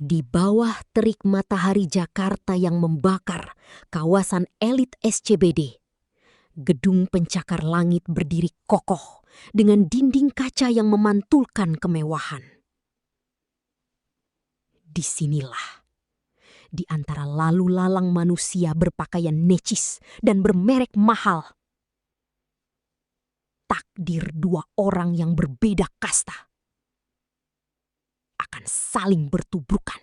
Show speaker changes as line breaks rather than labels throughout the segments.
Di bawah terik matahari Jakarta yang membakar kawasan elit SCBD, gedung pencakar langit berdiri kokoh dengan dinding kaca yang memantulkan kemewahan. Disinilah, di antara lalu lalang manusia berpakaian necis dan bermerek mahal, takdir dua orang yang berbeda kasta akan saling bertubrukan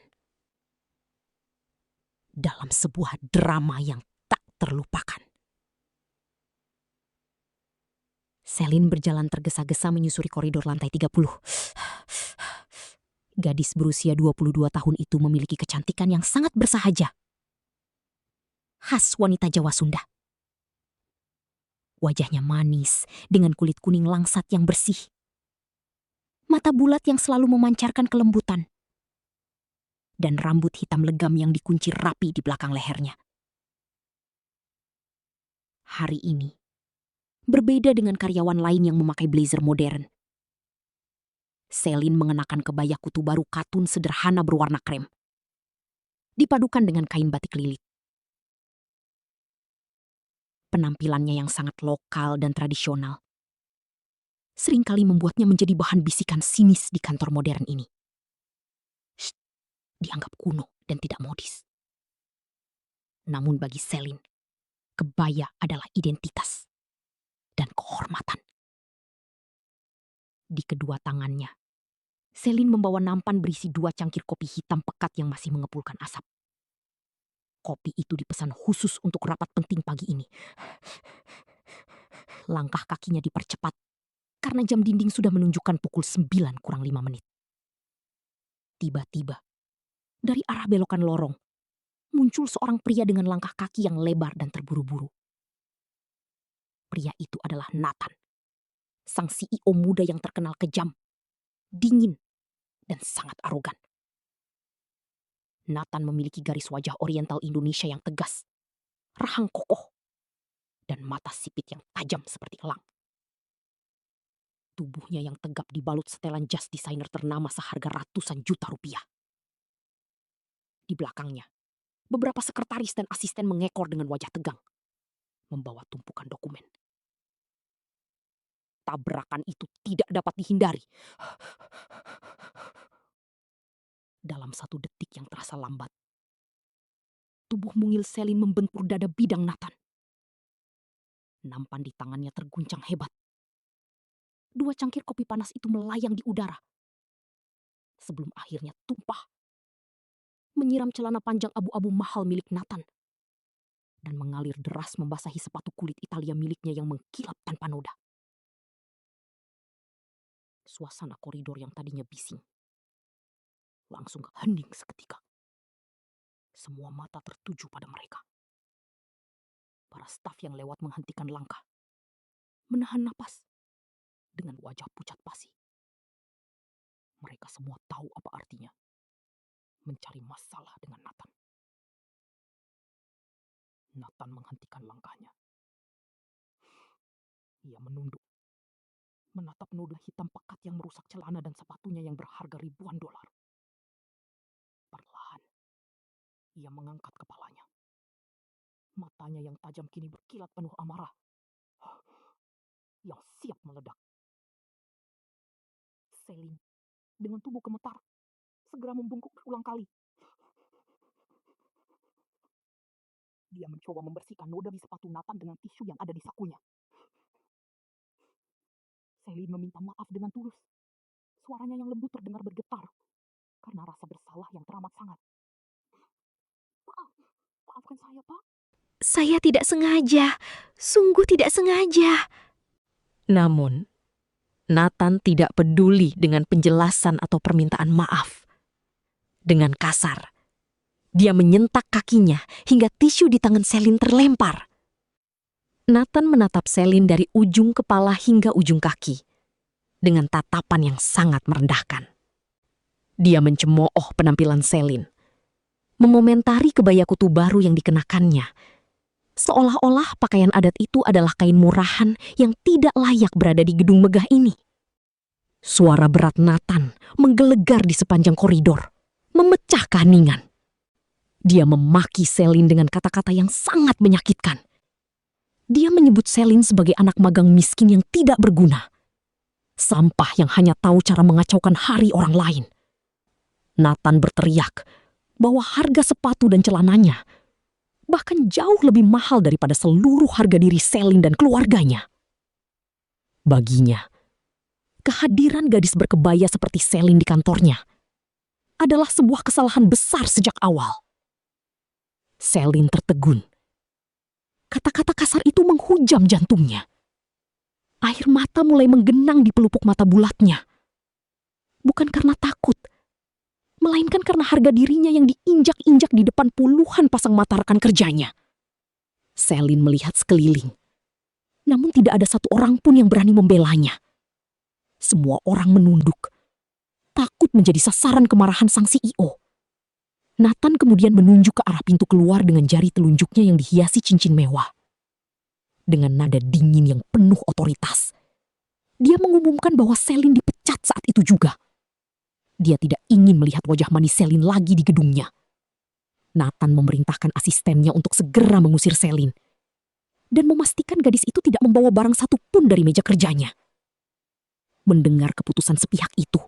dalam sebuah drama yang tak terlupakan. Selin berjalan tergesa-gesa menyusuri koridor lantai 30. Gadis berusia 22 tahun itu memiliki kecantikan yang sangat bersahaja, khas wanita Jawa Sunda. Wajahnya manis dengan kulit kuning langsat yang bersih, mata bulat yang selalu memancarkan kelembutan, dan rambut hitam legam yang dikunci rapi di belakang lehernya. Hari ini, berbeda dengan karyawan lain yang memakai blazer modern. Selin mengenakan kebaya kutu baru katun sederhana berwarna krem, dipadukan dengan kain batik lilit. Penampilannya yang sangat lokal dan tradisional seringkali membuatnya menjadi bahan bisikan sinis di kantor modern ini. Shh, dianggap kuno dan tidak modis. Namun bagi Selin, kebaya adalah identitas dan kehormatan. Di kedua tangannya, Selin membawa nampan berisi 2 cangkir kopi hitam pekat yang masih mengepulkan asap. Kopi itu dipesan khusus untuk rapat penting pagi ini. Langkah kakinya dipercepat karena jam dinding sudah menunjukkan pukul 9 kurang 5 menit. Tiba-tiba, dari arah belokan lorong, muncul seorang pria dengan langkah kaki yang lebar dan terburu-buru. Pria itu adalah Nathan, sang CEO muda yang terkenal kejam, dingin, dan sangat arogan. Nathan memiliki garis wajah oriental Indonesia yang tegas, rahang kokoh, dan mata sipit yang tajam seperti elang. Tubuhnya yang tegap dibalut setelan jas desainer ternama seharga ratusan juta rupiah. Di belakangnya, beberapa sekretaris dan asisten mengekor dengan wajah tegang, membawa tumpukan dokumen. Tabrakan itu tidak dapat dihindari. Dalam 1 detik yang terasa lambat, tubuh mungil Selin membentur dada bidang Nathan. Nampan di tangannya terguncang hebat. 2 cangkir kopi panas itu melayang di udara, sebelum akhirnya tumpah, menyiram celana panjang abu-abu mahal milik Nathan, dan mengalir deras membasahi sepatu kulit Italia miliknya yang mengkilap tanpa noda. Suasana koridor yang tadinya bising langsung hening seketika. Semua mata tertuju pada mereka. Para staf yang lewat menghentikan langkah, menahan napas dengan wajah pucat pasi. Mereka semua tahu apa artinya mencari masalah dengan Nathan. Nathan menghentikan langkahnya. Ia menunduk, menatap noda hitam pekat yang merusak celana dan sepatunya yang berharga ribuan dolar. Perlahan, ia mengangkat kepalanya. Matanya yang tajam kini berkilat penuh amarah, yang siap meledak. Selin, dengan tubuh gemetar, segera membungkuk berulang kali. Dia mencoba membersihkan noda di sepatu Nathan dengan tisu yang ada di sakunya. Selin meminta maaf dengan tulus. Suaranya yang lembut terdengar bergetar karena rasa bersalah yang teramat sangat. Maafkan saya, Pak. Saya tidak sengaja, sungguh tidak sengaja. Namun, Nathan tidak peduli dengan penjelasan atau permintaan maaf. Dengan kasar, dia menyentak kakinya hingga tisu di tangan Selin terlempar. Nathan menatap Selin dari ujung kepala hingga ujung kaki dengan tatapan yang sangat merendahkan. Dia mencemooh penampilan Selin, mengomentari kebaya kutu baru yang dikenakannya, seolah-olah pakaian adat itu adalah kain murahan yang tidak layak berada di gedung megah ini. Suara berat Nathan menggelegar di sepanjang koridor, memecah adalah keheningan. Dia memaki Selin dengan kata-kata yang sangat menyakitkan. Dia menyebut Selin sebagai anak magang miskin yang tidak berguna. Sampah yang hanya tahu cara mengacaukan hari orang lain. Nathan berteriak bahwa harga sepatu dan celananya bahkan jauh lebih mahal daripada seluruh harga diri Selin dan keluarganya. Baginya, kehadiran gadis berkebaya seperti Selin di kantornya adalah sebuah kesalahan besar sejak awal. Selin tertegun. Kata-kata kasar itu menghujam jantungnya. Air mata mulai menggenang di pelupuk mata bulatnya. Bukan karena takut, melainkan karena harga dirinya yang diinjak-injak di depan puluhan pasang mata rekan kerjanya. Selin melihat sekeliling, namun tidak ada satu orang pun yang berani membelanya. Semua orang menunduk, takut menjadi sasaran kemarahan sang CEO. Nathan kemudian menunjuk ke arah pintu keluar dengan jari telunjuknya yang dihiasi cincin mewah. Dengan nada dingin yang penuh otoritas, dia mengumumkan bahwa Selin dipecat saat itu juga. Dia tidak ingin melihat wajah manis Selin lagi di gedungnya. Nathan memerintahkan asistennya untuk segera mengusir Selin dan memastikan gadis itu tidak membawa barang satupun dari meja kerjanya. Mendengar keputusan sepihak itu,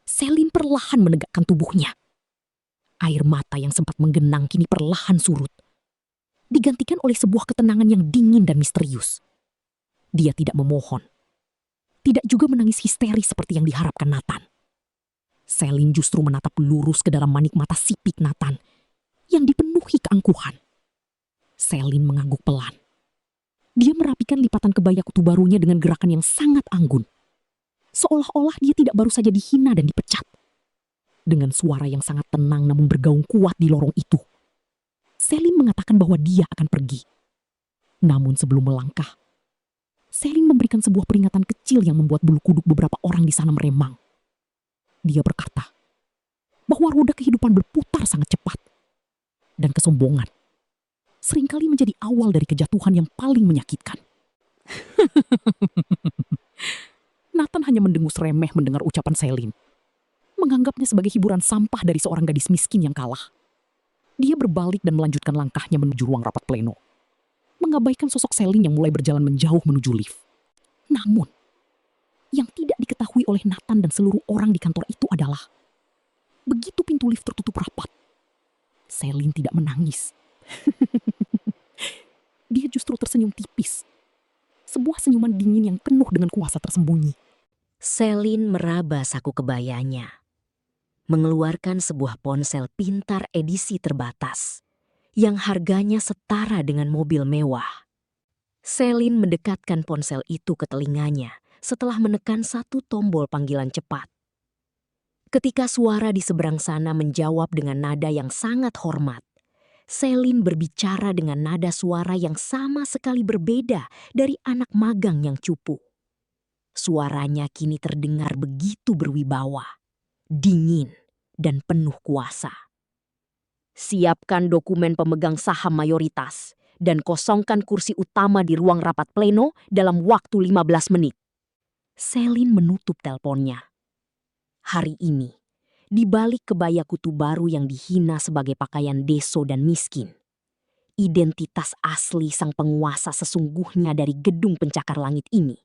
Selin perlahan menegakkan tubuhnya. Air mata yang sempat menggenang kini perlahan surut, digantikan oleh sebuah ketenangan yang dingin dan misterius. Dia tidak memohon, tidak juga menangis histeris seperti yang diharapkan Nathan. Selin justru menatap lurus ke dalam manik mata sipit Nathan yang dipenuhi keangkuhan. Selin mengangguk pelan. Dia merapikan lipatan kebaya kutu barunya dengan gerakan yang sangat anggun. Seolah-olah dia tidak baru saja dihina dan dipecat. Dengan suara yang sangat tenang namun bergaung kuat di lorong itu, Selin mengatakan bahwa dia akan pergi. Namun sebelum melangkah, Selin memberikan sebuah peringatan kecil yang membuat bulu kuduk beberapa orang di sana meremang. Dia berkata bahwa roda kehidupan berputar sangat cepat. Dan kesombongan seringkali menjadi awal dari kejatuhan yang paling menyakitkan. Nathan hanya mendengus remeh mendengar ucapan Selin. Menganggapnya sebagai hiburan sampah dari seorang gadis miskin yang kalah. Dia berbalik dan melanjutkan langkahnya menuju ruang rapat pleno, mengabaikan sosok Selin yang mulai berjalan menjauh menuju lift. Namun, yang tidak diketahui oleh Nathan dan seluruh orang di kantor itu adalah, begitu pintu lift tertutup rapat, Selin tidak menangis. Dia justru tersenyum tipis. Sebuah senyuman dingin yang penuh dengan kuasa tersembunyi.
Selin meraba saku kebayanya, mengeluarkan sebuah ponsel pintar edisi terbatas yang harganya setara dengan mobil mewah. Selin mendekatkan ponsel itu ke telinganya setelah menekan satu tombol panggilan cepat. Ketika suara di seberang sana menjawab dengan nada yang sangat hormat, Selin berbicara dengan nada suara yang sama sekali berbeda dari anak magang yang cupu. Suaranya kini terdengar begitu berwibawa, dingin, dan penuh kuasa. Siapkan dokumen pemegang saham mayoritas dan kosongkan kursi utama di ruang rapat pleno dalam waktu 15 menit. Selin menutup teleponnya. Hari ini, di balik kebaya kutu baru yang dihina sebagai pakaian deso dan miskin, identitas asli sang penguasa sesungguhnya dari gedung pencakar langit ini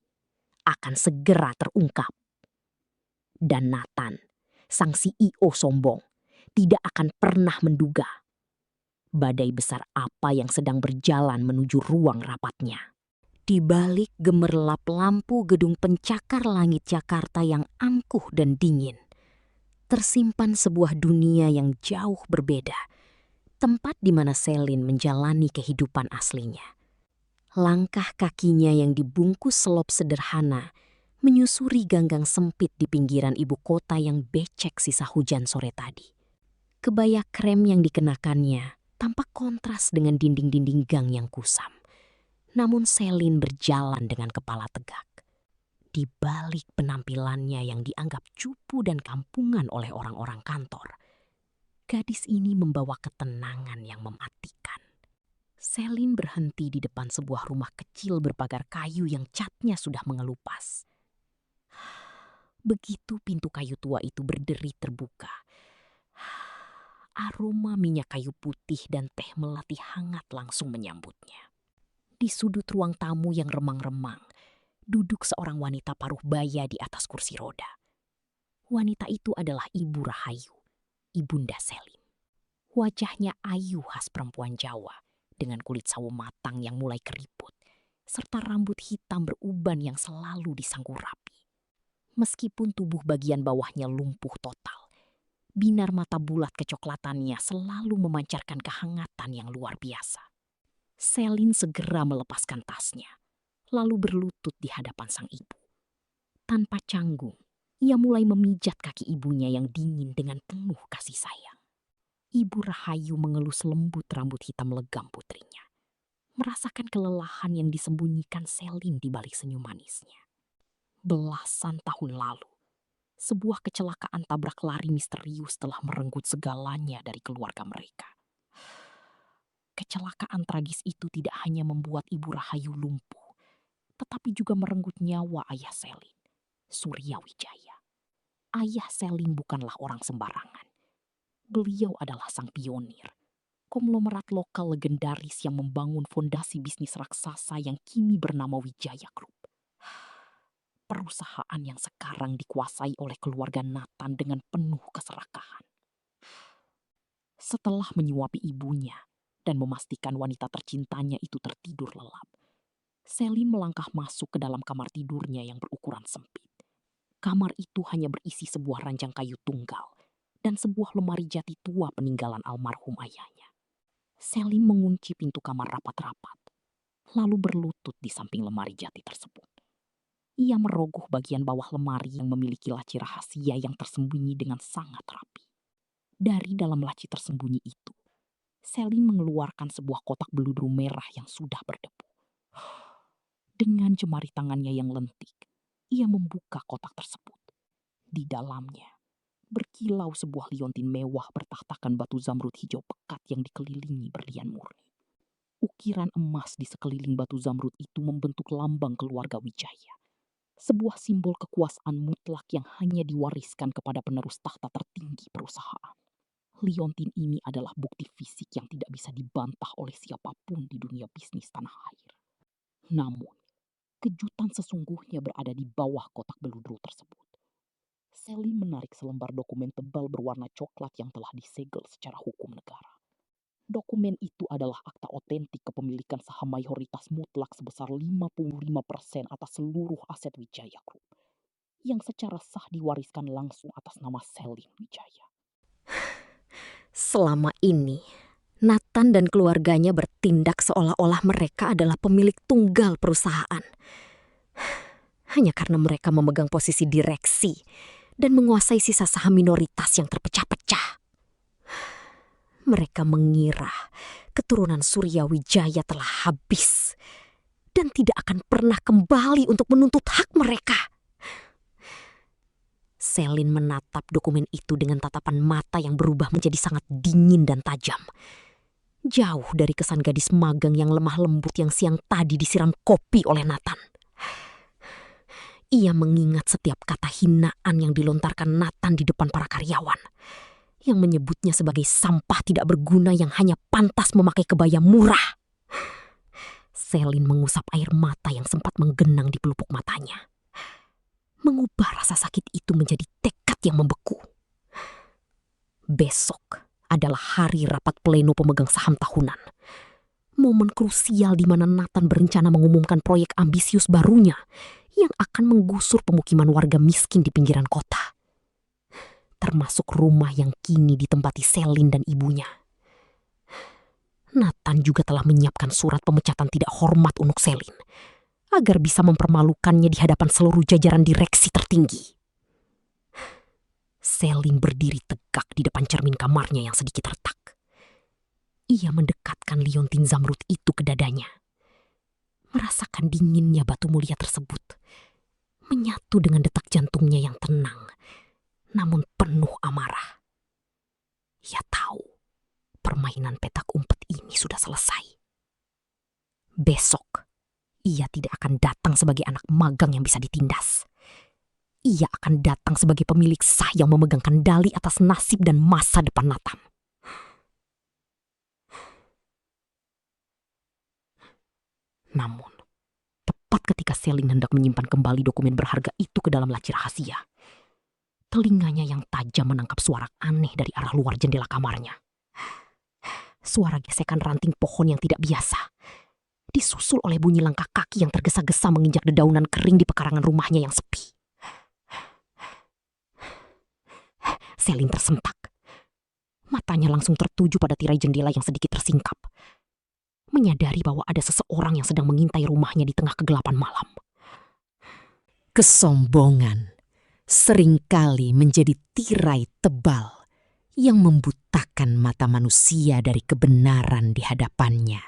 akan segera terungkap. Dan Nathan, sang CEO sombong, tidak akan pernah menduga badai besar apa yang sedang berjalan menuju ruang rapatnya. Di balik gemerlap lampu gedung pencakar langit Jakarta yang angkuh dan dingin, tersimpan sebuah dunia yang jauh berbeda, tempat di mana Selin menjalani kehidupan aslinya. Langkah kakinya yang dibungkus selop sederhana menyusuri ganggang sempit di pinggiran ibu kota yang becek sisa hujan sore tadi. Kebaya krem yang dikenakannya tampak kontras dengan dinding-dinding gang yang kusam. Namun Selin berjalan dengan kepala tegak. Di balik penampilannya yang dianggap cupu dan kampungan oleh orang-orang kantor, gadis ini membawa ketenangan yang mematikan. Selin berhenti di depan sebuah rumah kecil berpagar kayu yang catnya sudah mengelupas. Begitu pintu kayu tua itu berderi terbuka, Aroma minyak kayu putih dan teh melati hangat langsung menyambutnya. Di sudut ruang tamu yang remang-remang, duduk seorang wanita paruh baya di atas kursi roda. Wanita itu adalah Ibu Rahayu, Ibunda Selim. Wajahnya ayu khas perempuan Jawa, dengan kulit sawo matang yang mulai keriput, serta rambut hitam beruban yang selalu disanggu rapi. Meskipun tubuh bagian bawahnya lumpuh total, binar mata bulat kecoklatannya selalu memancarkan kehangatan yang luar biasa. Selin segera melepaskan tasnya, lalu berlutut di hadapan sang ibu. Tanpa canggung, ia mulai memijat kaki ibunya yang dingin dengan penuh kasih sayang. Ibu Rahayu mengelus lembut rambut hitam legam putrinya, merasakan kelelahan yang disembunyikan Selin di balik senyum manisnya. Belasan tahun lalu, sebuah kecelakaan tabrak lari misterius telah merenggut segalanya dari keluarga mereka. Kecelakaan tragis itu tidak hanya membuat Ibu Rahayu lumpuh, tetapi juga merenggut nyawa ayah Selin, Surya Wijaya. Ayah Selin bukanlah orang sembarangan. Beliau adalah sang pionir, konglomerat lokal legendaris yang membangun fondasi bisnis raksasa yang kini bernama Wijaya Group. Perusahaan yang sekarang dikuasai oleh keluarga Nathan dengan penuh keserakahan. Setelah menyuapi ibunya dan memastikan wanita tercintanya itu tertidur lelap, Selin melangkah masuk ke dalam kamar tidurnya yang berukuran sempit. Kamar itu hanya berisi sebuah ranjang kayu tunggal dan sebuah lemari jati tua peninggalan almarhum ayahnya. Selin mengunci pintu kamar rapat-rapat, lalu berlutut di samping lemari jati tersebut. Ia merogoh bagian bawah lemari yang memiliki laci rahasia yang tersembunyi dengan sangat rapi. Dari dalam laci tersembunyi itu, Selin mengeluarkan sebuah kotak beludru merah yang sudah berdebu. Dengan jemari tangannya yang lentik, ia membuka kotak tersebut. Di dalamnya, berkilau sebuah liontin mewah bertahtakan batu zamrud hijau pekat yang dikelilingi berlian murni. Ukiran emas di sekeliling batu zamrud itu membentuk lambang keluarga Wijaya. Sebuah simbol kekuasaan mutlak yang hanya diwariskan kepada penerus tahta tertinggi perusahaan. Liontin ini adalah bukti fisik yang tidak bisa dibantah oleh siapapun di dunia bisnis tanah air. Namun, kejutan sesungguhnya berada di bawah kotak beludru tersebut. Selin menarik selembar dokumen tebal berwarna coklat yang telah disegel secara hukum negara. Dokumen itu adalah akta otentik kepemilikan saham mayoritas mutlak sebesar 55% atas seluruh aset Wijaya Group, yang secara sah diwariskan langsung atas nama Selin Wijaya.
Selama ini, Nathan dan keluarganya bertindak seolah-olah mereka adalah pemilik tunggal perusahaan. Hanya karena mereka memegang posisi direksi dan menguasai sisa saham minoritas yang terpecah-pecah. Mereka mengira keturunan Surya Wijaya telah habis dan tidak akan pernah kembali untuk menuntut hak mereka. Selin menatap dokumen itu dengan tatapan mata yang berubah menjadi sangat dingin dan tajam. Jauh dari kesan gadis magang yang lemah lembut yang siang tadi disiram kopi oleh Nathan. Ia mengingat setiap kata hinaan yang dilontarkan Nathan di depan para karyawan, yang menyebutnya sebagai sampah tidak berguna yang hanya pantas memakai kebaya murah. Selin mengusap air mata yang sempat menggenang di pelupuk matanya, mengubah rasa sakit itu menjadi tekad yang membeku. Besok adalah hari rapat pleno pemegang saham tahunan. Momen krusial di mana Nathan berencana mengumumkan proyek ambisius barunya yang akan menggusur pemukiman warga miskin di pinggiran kota, termasuk rumah yang kini ditempati Selin dan ibunya. Nathan juga telah menyiapkan surat pemecatan tidak hormat untuk Selin, agar bisa mempermalukannya di hadapan seluruh jajaran direksi tertinggi. Selin berdiri tegak di depan cermin kamarnya yang sedikit retak. Ia mendekatkan liontin zamrud itu ke dadanya. Merasakan dinginnya batu mulia tersebut, menyatu dengan detak jantungnya yang tenang, namun penuh amarah. Ia tahu permainan petak umpet ini sudah selesai. Besok, ia tidak akan datang sebagai anak magang yang bisa ditindas. Ia akan datang sebagai pemilik sah yang memegang kendali atas nasib dan masa depan Nathan. Namun, tepat ketika Selin hendak menyimpan kembali dokumen berharga itu ke dalam laci rahasia, telinganya yang tajam menangkap suara aneh dari arah luar jendela kamarnya. Suara gesekan ranting pohon yang tidak biasa, disusul oleh bunyi langkah kaki yang tergesa-gesa menginjak dedaunan kering di pekarangan rumahnya yang sepi. Selin tersentak. Matanya langsung tertuju pada tirai jendela yang sedikit tersingkap, menyadari bahwa ada seseorang yang sedang mengintai rumahnya di tengah kegelapan malam.
Kesombongan seringkali menjadi tirai tebal yang membutakan mata manusia dari kebenaran di hadapannya.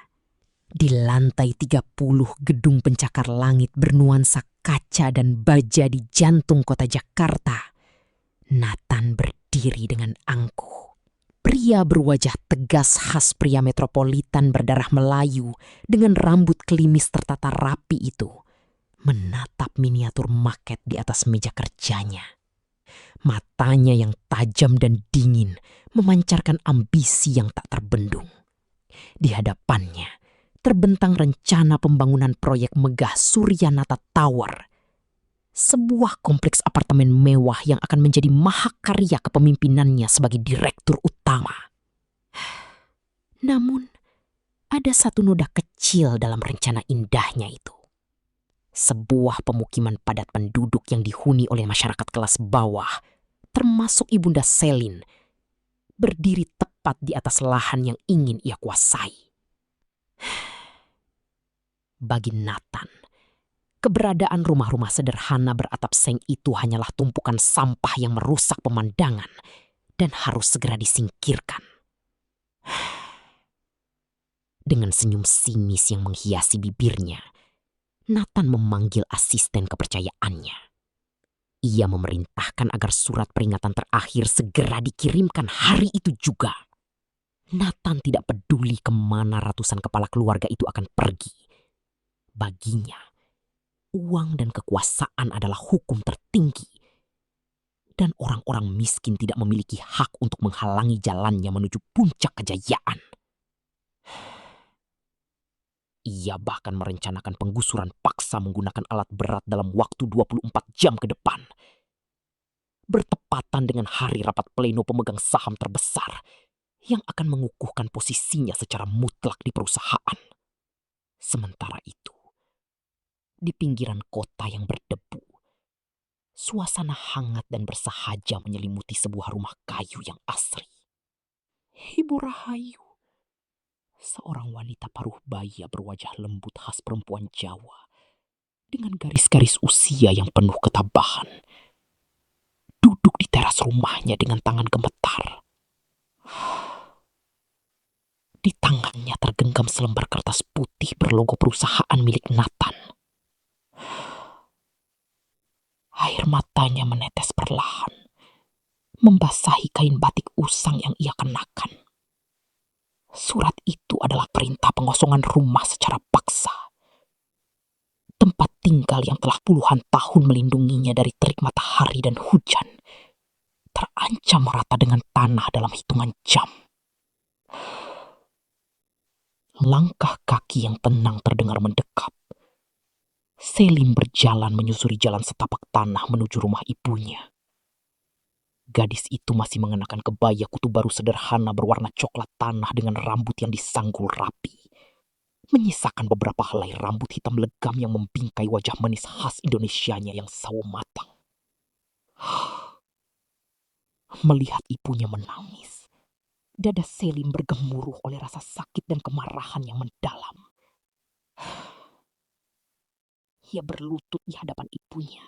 Di lantai 30 gedung pencakar langit bernuansa kaca dan baja di jantung kota Jakarta, Nathan berdiri dengan angkuh. Pria berwajah tegas khas pria metropolitan berdarah Melayu dengan rambut klimis tertata rapi itu menatap miniatur maket di atas meja kerjanya. Matanya yang tajam dan dingin memancarkan ambisi yang tak terbendung. Di hadapannya terbentang rencana pembangunan proyek megah Suryanata Tower, sebuah kompleks apartemen mewah yang akan menjadi mahakarya kepemimpinannya sebagai direktur utama. Namun, ada satu noda kecil dalam rencana indahnya itu. Sebuah pemukiman padat penduduk yang dihuni oleh masyarakat kelas bawah, termasuk ibunda Selin, berdiri tepat di atas lahan yang ingin ia kuasai. Bagi Nathan, keberadaan rumah-rumah sederhana beratap seng itu hanyalah tumpukan sampah yang merusak pemandangan dan harus segera disingkirkan. Dengan senyum sinis yang menghiasi bibirnya, Nathan memanggil asisten kepercayaannya. Ia memerintahkan agar surat peringatan terakhir segera dikirimkan hari itu juga. Nathan tidak peduli kemana ratusan kepala keluarga itu akan pergi. Baginya, uang dan kekuasaan adalah hukum tertinggi. Dan orang-orang miskin tidak memiliki hak untuk menghalangi jalannya menuju puncak kejayaan. Ia bahkan merencanakan penggusuran paksa menggunakan alat berat dalam waktu 24 jam ke depan. Bertepatan dengan hari rapat pleno pemegang saham terbesar yang akan mengukuhkan posisinya secara mutlak di perusahaan. Sementara itu, di pinggiran kota yang berdebu, suasana hangat dan bersahaja menyelimuti sebuah rumah kayu yang asri. Ibu Rahayu, seorang wanita paruh baya berwajah lembut khas perempuan Jawa, dengan garis-garis usia yang penuh ketabahan, duduk di teras rumahnya dengan tangan gemetar. Di tangannya tergenggam selembar kertas putih berlogo perusahaan milik Nathan. Air matanya menetes perlahan, membasahi kain batik usang yang ia kenakan. Surat itu adalah perintah pengosongan rumah secara paksa. Tempat tinggal yang telah puluhan tahun melindunginya dari terik matahari dan hujan terancam merata dengan tanah dalam hitungan jam. Langkah kaki yang tenang terdengar mendekat. Selin berjalan menyusuri jalan setapak tanah menuju rumah ibunya. Gadis itu masih mengenakan kebaya kutu baru sederhana berwarna coklat tanah dengan rambut yang disanggul rapi, menyisakan beberapa helai rambut hitam legam yang membingkai wajah manis khas Indonesianya yang sawo matang. Melihat ibunya menangis, dada Selin bergemuruh oleh rasa sakit dan kemarahan yang mendalam. Ia berlutut di hadapan ibunya,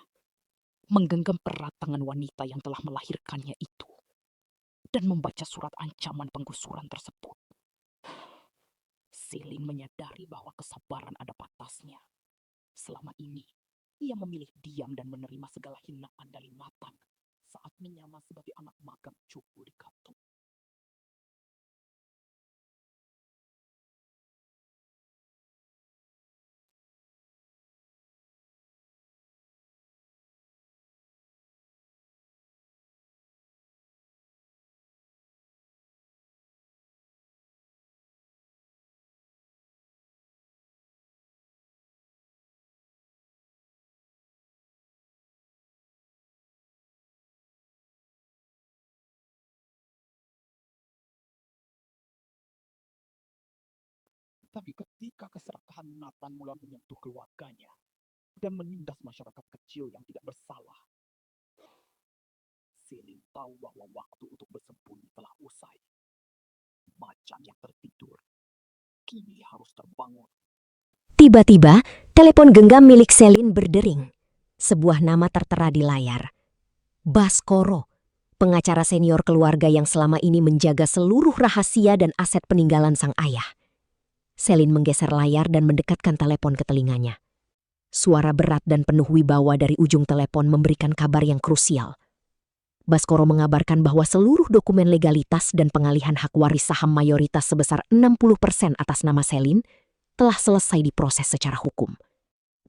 menggenggam erat tangan wanita yang telah melahirkannya itu, dan membaca surat ancaman penggusuran tersebut. Selin menyadari bahwa kesabaran ada batasnya. Selama ini, ia memilih diam dan menerima segala hinaan dari Nathan saat menyamar sebagai anak magang cupu di kantor.
Tapi ketika keserakahan Nathan mulai menyentuh keluarganya dan menindas masyarakat kecil yang tidak bersalah, Selin tahu bahwa waktu untuk bersembunyi telah usai. Macan yang tertidur kini harus terbangun.
Tiba-tiba, telepon genggam milik Selin berdering. Sebuah nama tertera di layar. Baskoro, pengacara senior keluarga yang selama ini menjaga seluruh rahasia dan aset peninggalan sang ayah. Selin menggeser layar dan mendekatkan telepon ke telinganya. Suara berat dan penuh wibawa dari ujung telepon memberikan kabar yang krusial. Baskoro mengabarkan bahwa seluruh dokumen legalitas dan pengalihan hak waris saham mayoritas sebesar 60% atas nama Selin telah selesai diproses secara hukum.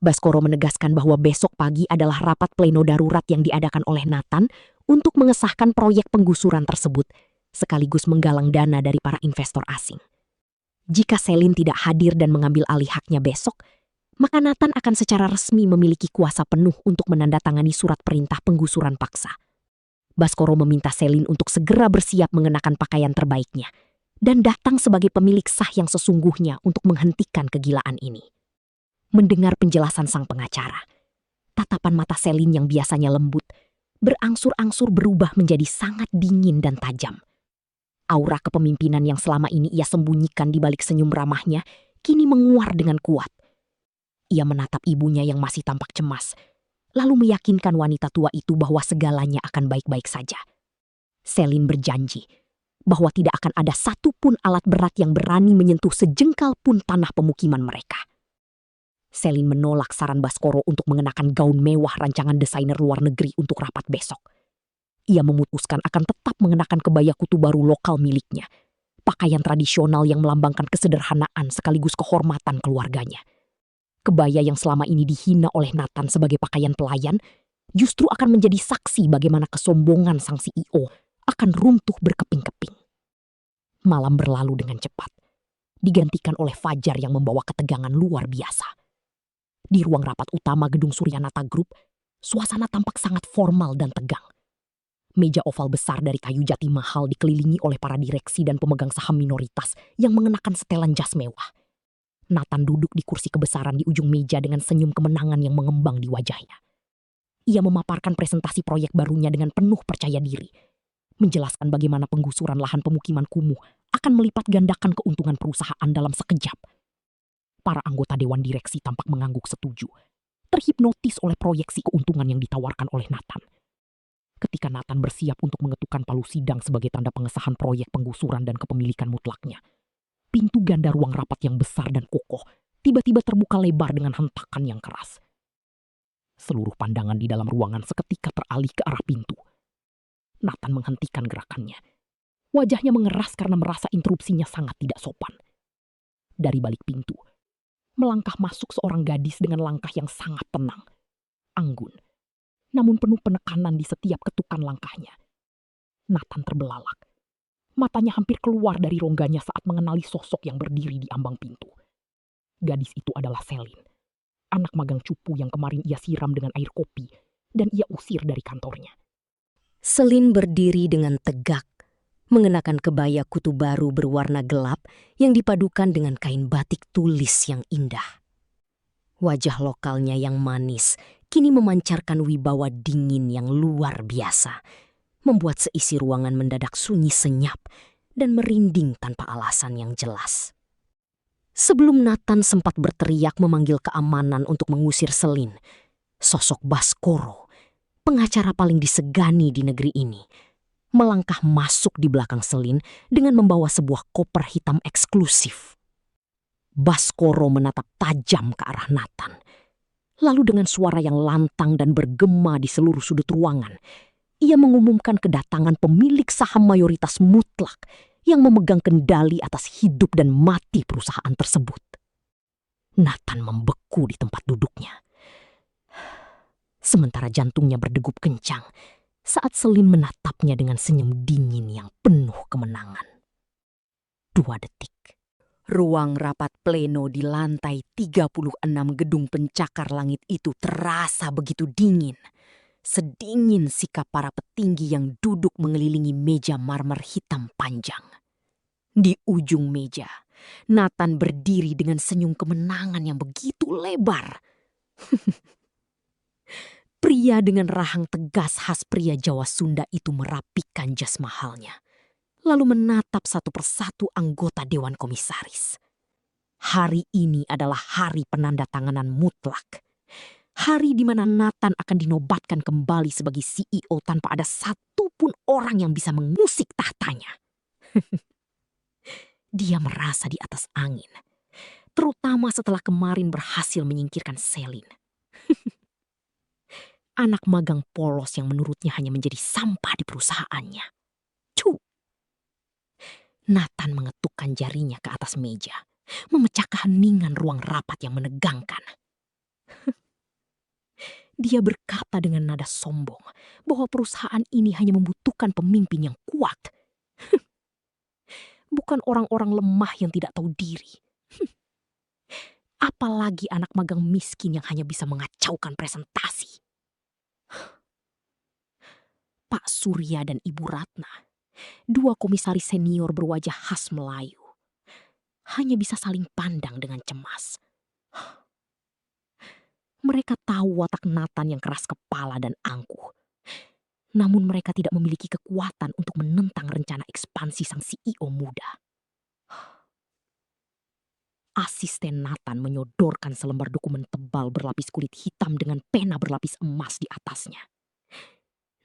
Baskoro menegaskan bahwa besok pagi adalah rapat pleno darurat yang diadakan oleh Nathan untuk mengesahkan proyek penggusuran tersebut, sekaligus menggalang dana dari para investor asing. Jika Selin tidak hadir dan mengambil alih haknya besok, maka Nathan akan secara resmi memiliki kuasa penuh untuk menandatangani surat perintah penggusuran paksa. Baskoro meminta Selin untuk segera bersiap mengenakan pakaian terbaiknya dan datang sebagai pemilik sah yang sesungguhnya untuk menghentikan kegilaan ini. Mendengar penjelasan sang pengacara, tatapan mata Selin yang biasanya lembut berangsur-angsur berubah menjadi sangat dingin dan tajam. Aura kepemimpinan yang selama ini ia sembunyikan di balik senyum ramahnya kini menguar dengan kuat. Ia menatap ibunya yang masih tampak cemas, lalu meyakinkan wanita tua itu bahwa segalanya akan baik-baik saja. Selin berjanji bahwa tidak akan ada satupun alat berat yang berani menyentuh sejengkal pun tanah pemukiman mereka. Selin menolak saran Baskoro untuk mengenakan gaun mewah rancangan desainer luar negeri untuk rapat besok. Ia memutuskan akan tetap mengenakan kebaya kutu baru lokal miliknya, pakaian tradisional yang melambangkan kesederhanaan sekaligus kehormatan keluarganya. Kebaya yang selama ini dihina oleh Nathan sebagai pakaian pelayan justru akan menjadi saksi bagaimana kesombongan sang CEO akan runtuh berkeping-keping. Malam berlalu dengan cepat, digantikan oleh fajar yang membawa ketegangan luar biasa. Di ruang rapat utama gedung Suryanata Group, suasana tampak sangat formal dan tegang. Meja oval besar dari kayu jati mahal dikelilingi oleh para direksi dan pemegang saham minoritas yang mengenakan setelan jas mewah. Nathan duduk di kursi kebesaran di ujung meja dengan senyum kemenangan yang mengembang di wajahnya. Ia memaparkan presentasi proyek barunya dengan penuh percaya diri, menjelaskan bagaimana penggusuran lahan pemukiman kumuh akan melipat gandakan keuntungan perusahaan dalam sekejap. Para anggota dewan direksi tampak mengangguk setuju, terhipnotis oleh proyeksi keuntungan yang ditawarkan oleh Nathan. Ketika Nathan bersiap untuk mengetukkan palu sidang sebagai tanda pengesahan proyek penggusuran dan kepemilikan mutlaknya, pintu ganda ruang rapat yang besar dan kokoh tiba-tiba terbuka lebar dengan hentakan yang keras. Seluruh pandangan di dalam ruangan seketika teralih ke arah pintu. Nathan menghentikan gerakannya. Wajahnya mengeras karena merasa interupsinya sangat tidak sopan. Dari balik pintu, melangkah masuk seorang gadis dengan langkah yang sangat tenang, anggun, namun penuh penekanan di setiap ketukan langkahnya. Nathan terbelalak. Matanya hampir keluar dari rongganya saat mengenali sosok yang berdiri di ambang pintu. Gadis itu adalah Selin, anak magang cupu yang kemarin ia siram dengan air kopi dan ia usir dari kantornya. Selin berdiri dengan tegak, mengenakan kebaya kutu baru berwarna gelap yang dipadukan dengan kain batik tulis yang indah. Wajah lokalnya yang manis kini memancarkan wibawa dingin yang luar biasa, membuat seisi ruangan mendadak sunyi senyap dan merinding tanpa alasan yang jelas. Sebelum Nathan sempat berteriak memanggil keamanan untuk mengusir Selin, sosok Baskoro, pengacara paling disegani di negeri ini, melangkah masuk di belakang Selin dengan membawa sebuah koper hitam eksklusif. Baskoro menatap tajam ke arah Nathan. Lalu dengan suara yang lantang dan bergema di seluruh sudut ruangan, ia mengumumkan kedatangan pemilik saham mayoritas mutlak yang memegang kendali atas hidup dan mati perusahaan tersebut. Nathan membeku di tempat duduknya. Sementara jantungnya berdegup kencang saat Selin menatapnya dengan senyum dingin yang penuh kemenangan. 2 detik. Ruang rapat pleno di lantai 36 gedung pencakar langit itu terasa begitu dingin. Sedingin sikap para petinggi yang duduk mengelilingi meja marmer hitam panjang. Di ujung meja, Nathan berdiri dengan senyum kemenangan yang begitu lebar. Pria dengan rahang tegas khas pria Jawa Sunda itu merapikan jas mahalnya, lalu menatap satu persatu anggota Dewan Komisaris. Hari ini adalah hari penandatanganan mutlak. Hari di mana Nathan akan dinobatkan kembali sebagai CEO tanpa ada satupun orang yang bisa mengusik tahtanya. Dia merasa di atas angin, terutama setelah kemarin berhasil menyingkirkan Selin. Anak magang polos yang menurutnya hanya menjadi sampah di perusahaannya. Cuh! Nathan mengetukkan jarinya ke atas meja, memecah keheningan ruang rapat yang menegangkan. Dia berkata dengan nada sombong bahwa perusahaan ini hanya membutuhkan pemimpin yang kuat. Bukan orang-orang lemah yang tidak tahu diri. Apalagi anak magang miskin yang hanya bisa mengacaukan presentasi. Pak Surya dan Ibu Ratna, dua komisaris senior berwajah khas Melayu, hanya bisa saling pandang dengan cemas. Mereka tahu watak Nathan yang keras kepala dan angkuh. Namun mereka tidak memiliki kekuatan untuk menentang rencana ekspansi sang CEO muda. Asisten Nathan menyodorkan selembar dokumen tebal berlapis kulit hitam dengan pena berlapis emas di atasnya.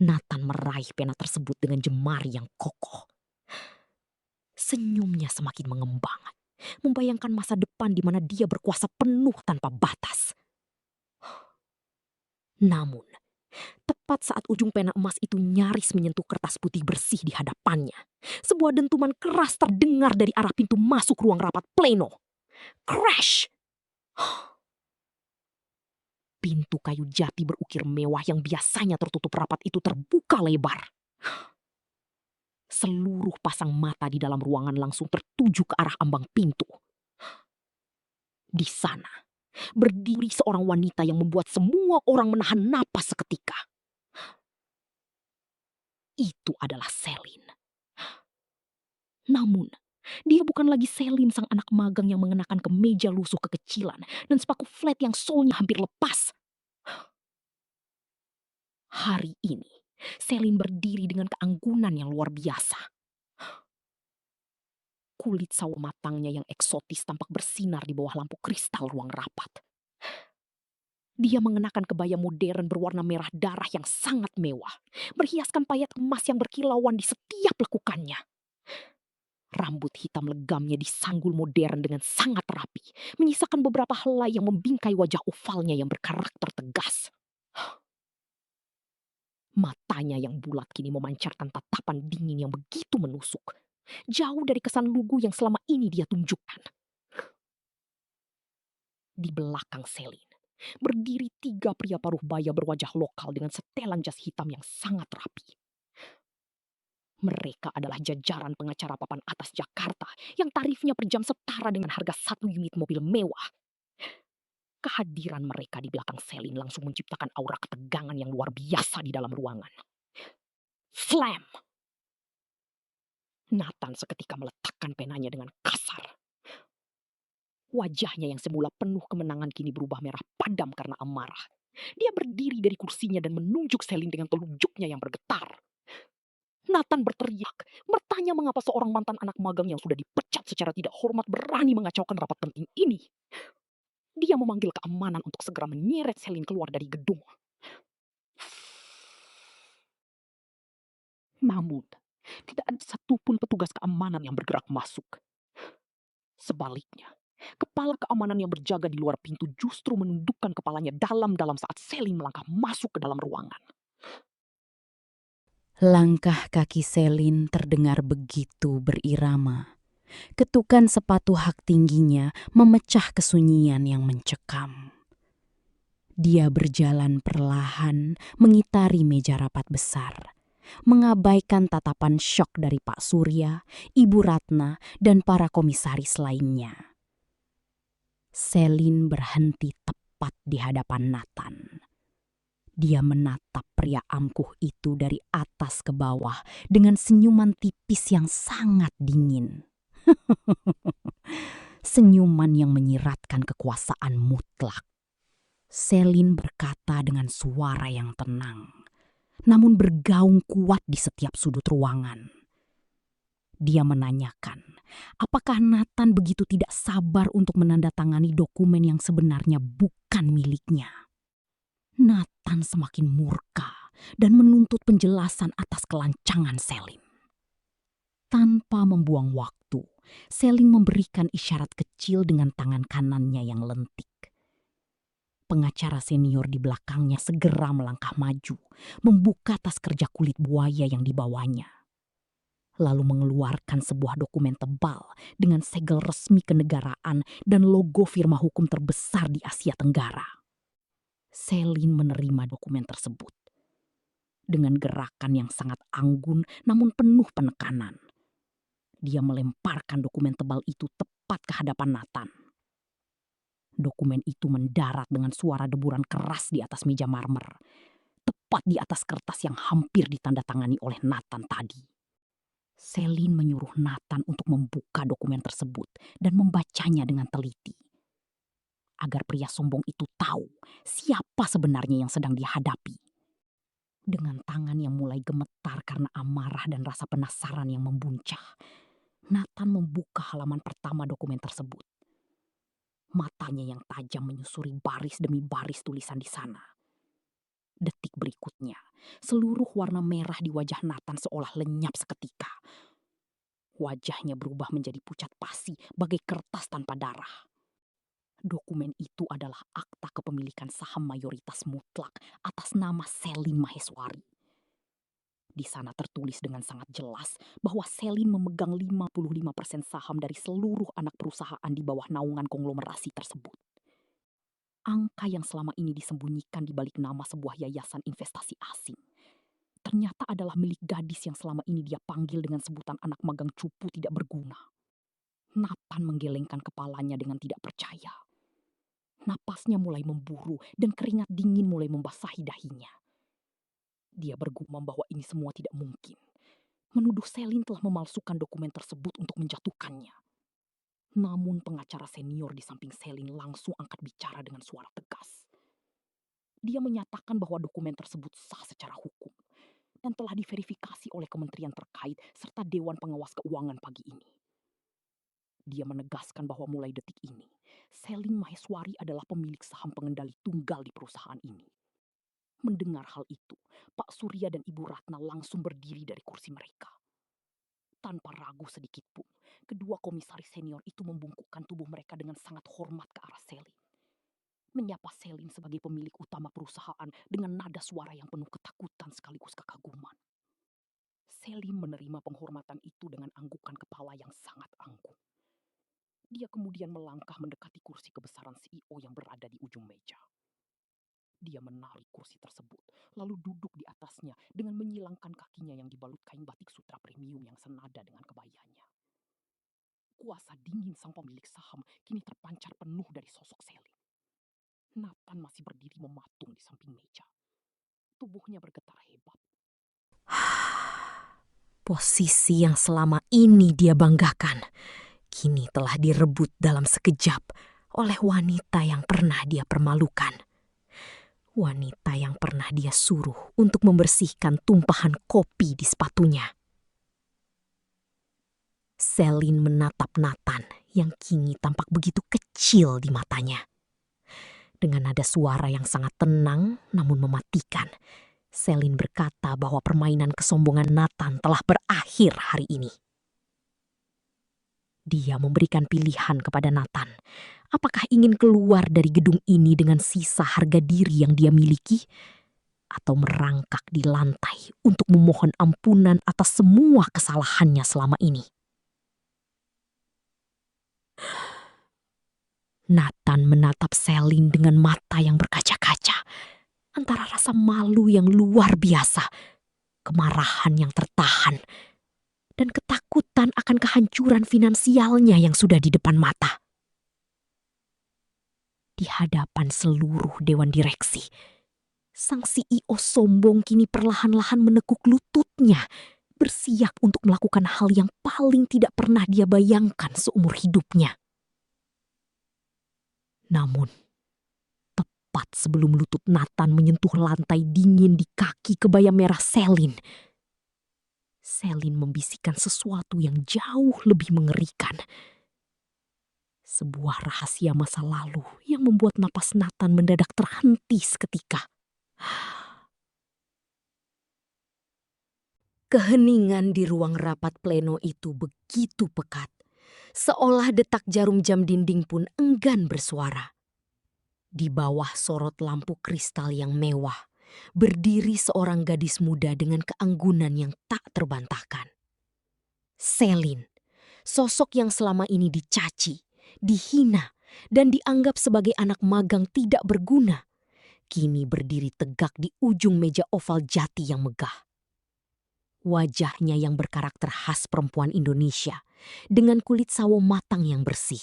Nathan meraih pena tersebut dengan jemari yang kokoh. Senyumnya semakin mengembang, membayangkan masa depan di mana dia berkuasa penuh tanpa batas. Namun, tepat saat ujung pena emas itu nyaris menyentuh kertas putih bersih di hadapannya, sebuah dentuman keras terdengar dari arah pintu masuk ruang rapat pleno. Crash! Pintu kayu jati berukir mewah yang biasanya tertutup rapat itu terbuka lebar. Seluruh pasang mata di dalam ruangan langsung tertuju ke arah ambang pintu. Di sana, berdiri seorang wanita yang membuat semua orang menahan napas seketika. Itu adalah Selin. Namun, dia bukan lagi Selin sang anak magang yang mengenakan kemeja lusuh kekecilan dan sepatu flat yang solnya hampir lepas. Hari ini, Selin berdiri dengan keanggunan yang luar biasa. Kulit sawo matangnya yang eksotis tampak bersinar di bawah lampu kristal ruang rapat. Dia mengenakan kebaya modern berwarna merah darah yang sangat mewah, berhiaskan payet emas yang berkilauan di setiap lekukannya. Rambut hitam legamnya disanggul modern dengan sangat rapi, menyisakan beberapa helai yang membingkai wajah ovalnya yang berkarakter tegas. Matanya yang bulat kini memancarkan tatapan dingin yang begitu menusuk, jauh dari kesan lugu yang selama ini dia tunjukkan. Di belakang Selin, berdiri 3 pria paruh baya berwajah lokal dengan setelan jas hitam yang sangat rapi. Mereka adalah jajaran pengacara papan atas Jakarta yang tarifnya per jam setara dengan harga 1 unit mobil mewah. Kehadiran mereka di belakang Selin langsung menciptakan aura ketegangan yang luar biasa di dalam ruangan. Slam! Nathan seketika meletakkan penanya dengan kasar. Wajahnya yang semula penuh kemenangan kini berubah merah padam karena amarah. Dia berdiri dari kursinya dan menunjuk Selin dengan telunjuknya yang bergetar. Nathan berteriak, bertanya mengapa seorang mantan anak magang yang sudah dipecat secara tidak hormat berani mengacaukan rapat penting ini. Dia memanggil keamanan untuk segera menyeret Selin keluar dari gedung. Namun, tidak ada satupun petugas keamanan yang bergerak masuk. Sebaliknya, kepala keamanan yang berjaga di luar pintu justru menundukkan kepalanya dalam-dalam saat Selin melangkah masuk ke dalam ruangan.
Langkah kaki Selin terdengar begitu berirama. Ketukan sepatu hak tingginya memecah kesunyian yang mencekam. Dia berjalan perlahan mengitari meja rapat besar, mengabaikan tatapan syok dari Pak Surya, Ibu Ratna, dan para komisaris lainnya. Selin berhenti tepat di hadapan Nathan. Dia menatap pria ampuh itu dari atas ke bawah dengan senyuman tipis yang sangat dingin. Senyuman yang menyiratkan kekuasaan mutlak. Selin berkata dengan suara yang tenang, namun bergaung kuat di setiap sudut ruangan. Dia menanyakan, apakah Nathan begitu tidak sabar untuk menandatangani dokumen yang sebenarnya bukan miliknya. Nathan semakin murka dan menuntut penjelasan atas kelancangan Selin. Tanpa membuang waktu, Selin memberikan isyarat kecil dengan tangan kanannya yang lentik. Pengacara senior di belakangnya segera melangkah maju, membuka tas kerja kulit buaya yang dibawanya. Lalu mengeluarkan sebuah dokumen tebal dengan segel resmi kenegaraan dan logo firma hukum terbesar di Asia Tenggara. Selin menerima dokumen tersebut dengan gerakan yang sangat anggun namun penuh penekanan. Dia melemparkan dokumen tebal itu tepat ke hadapan Nathan. Dokumen itu mendarat dengan suara deburan keras di atas meja marmer, tepat di atas kertas yang hampir ditandatangani oleh Nathan tadi. Selin menyuruh Nathan untuk membuka dokumen tersebut dan membacanya dengan teliti, agar pria sombong itu tahu siapa sebenarnya yang sedang dihadapi. Dengan tangan yang mulai gemetar karena amarah dan rasa penasaran yang membuncah, Nathan membuka halaman pertama dokumen tersebut. Matanya yang tajam menyusuri baris demi baris tulisan di sana. Detik berikutnya, seluruh warna merah di wajah Nathan seolah lenyap seketika. Wajahnya berubah menjadi pucat pasi bagai kertas tanpa darah. Dokumen itu adalah akta kepemilikan saham mayoritas mutlak atas nama Selin Maheswari. Di sana tertulis dengan sangat jelas bahwa Selin memegang 55% saham dari seluruh anak perusahaan di bawah naungan konglomerasi tersebut. Angka yang selama ini disembunyikan di balik nama sebuah yayasan investasi asing ternyata adalah milik gadis yang selama ini dia panggil dengan sebutan anak magang cupu tidak berguna. Nathan menggelengkan kepalanya dengan tidak percaya. Napasnya mulai memburu dan keringat dingin mulai membasahi dahinya. Dia bergumam bahwa ini semua tidak mungkin. Menuduh Selin telah memalsukan dokumen tersebut untuk menjatuhkannya. Namun pengacara senior di samping Selin langsung angkat bicara dengan suara tegas. Dia menyatakan bahwa dokumen tersebut sah secara hukum dan telah diverifikasi oleh kementerian terkait serta Dewan Pengawas Keuangan pagi ini. Dia menegaskan bahwa mulai detik ini, Selin Maheswari adalah pemilik saham pengendali tunggal di perusahaan ini. Mendengar hal itu, Pak Surya dan Ibu Ratna langsung berdiri dari kursi mereka. Tanpa ragu sedikit pun, kedua komisaris senior itu membungkukkan tubuh mereka dengan sangat hormat ke arah Selin. Menyapa Selin sebagai pemilik utama perusahaan dengan nada suara yang penuh ketakutan sekaligus kekaguman. Selin menerima penghormatan itu dengan anggukan kepala yang sangat anggun. Dia kemudian melangkah mendekati kursi kebesaran CEO yang berada di ujung meja. Dia menarik kursi tersebut, lalu duduk di atasnya dengan menyilangkan kakinya yang dibalut kain batik sutra premium yang senada dengan kebayanya. Kuasa dingin sang pemilik saham kini terpancar penuh dari sosok Selin. Nathan masih berdiri mematung di samping meja. Tubuhnya bergetar hebat.
Posisi yang selama ini dia banggakan, kini telah direbut dalam sekejap oleh wanita yang pernah dia permalukan. Wanita yang pernah dia suruh untuk membersihkan tumpahan kopi di sepatunya. Selin menatap Nathan yang kini tampak begitu kecil di matanya. Dengan nada suara yang sangat tenang namun mematikan, Selin berkata bahwa permainan kesombongan Nathan telah berakhir hari ini. Dia memberikan pilihan kepada Nathan. Apakah ingin keluar dari gedung ini dengan sisa harga diri yang dia miliki? Atau merangkak di lantai untuk memohon ampunan atas semua kesalahannya selama ini? Nathan menatap Selin dengan mata yang berkaca-kaca. Antara rasa malu yang luar biasa, kemarahan yang tertahan, dan ketakutan akan kehancuran finansialnya yang sudah di depan mata. Di hadapan seluruh dewan direksi, sang CEO sombong kini perlahan-lahan menekuk lututnya bersiap untuk melakukan hal yang paling tidak pernah dia bayangkan seumur hidupnya. Namun, tepat sebelum lutut Nathan menyentuh lantai dingin di kaki kebaya merah Selin, Selin membisikkan sesuatu yang jauh lebih mengerikan. Sebuah rahasia masa lalu yang membuat napas Nathan mendadak terhenti seketika. Keheningan di ruang rapat pleno itu begitu pekat, seolah detak jarum jam dinding pun enggan bersuara. Di bawah sorot lampu kristal yang mewah, berdiri seorang gadis muda dengan keanggunan yang tak terbantahkan. Selin, sosok yang selama ini dicaci, dihina, dan dianggap sebagai anak magang tidak berguna, kini berdiri tegak di ujung meja oval jati yang megah. Wajahnya yang berkarakter khas perempuan Indonesia, dengan kulit sawo matang yang bersih,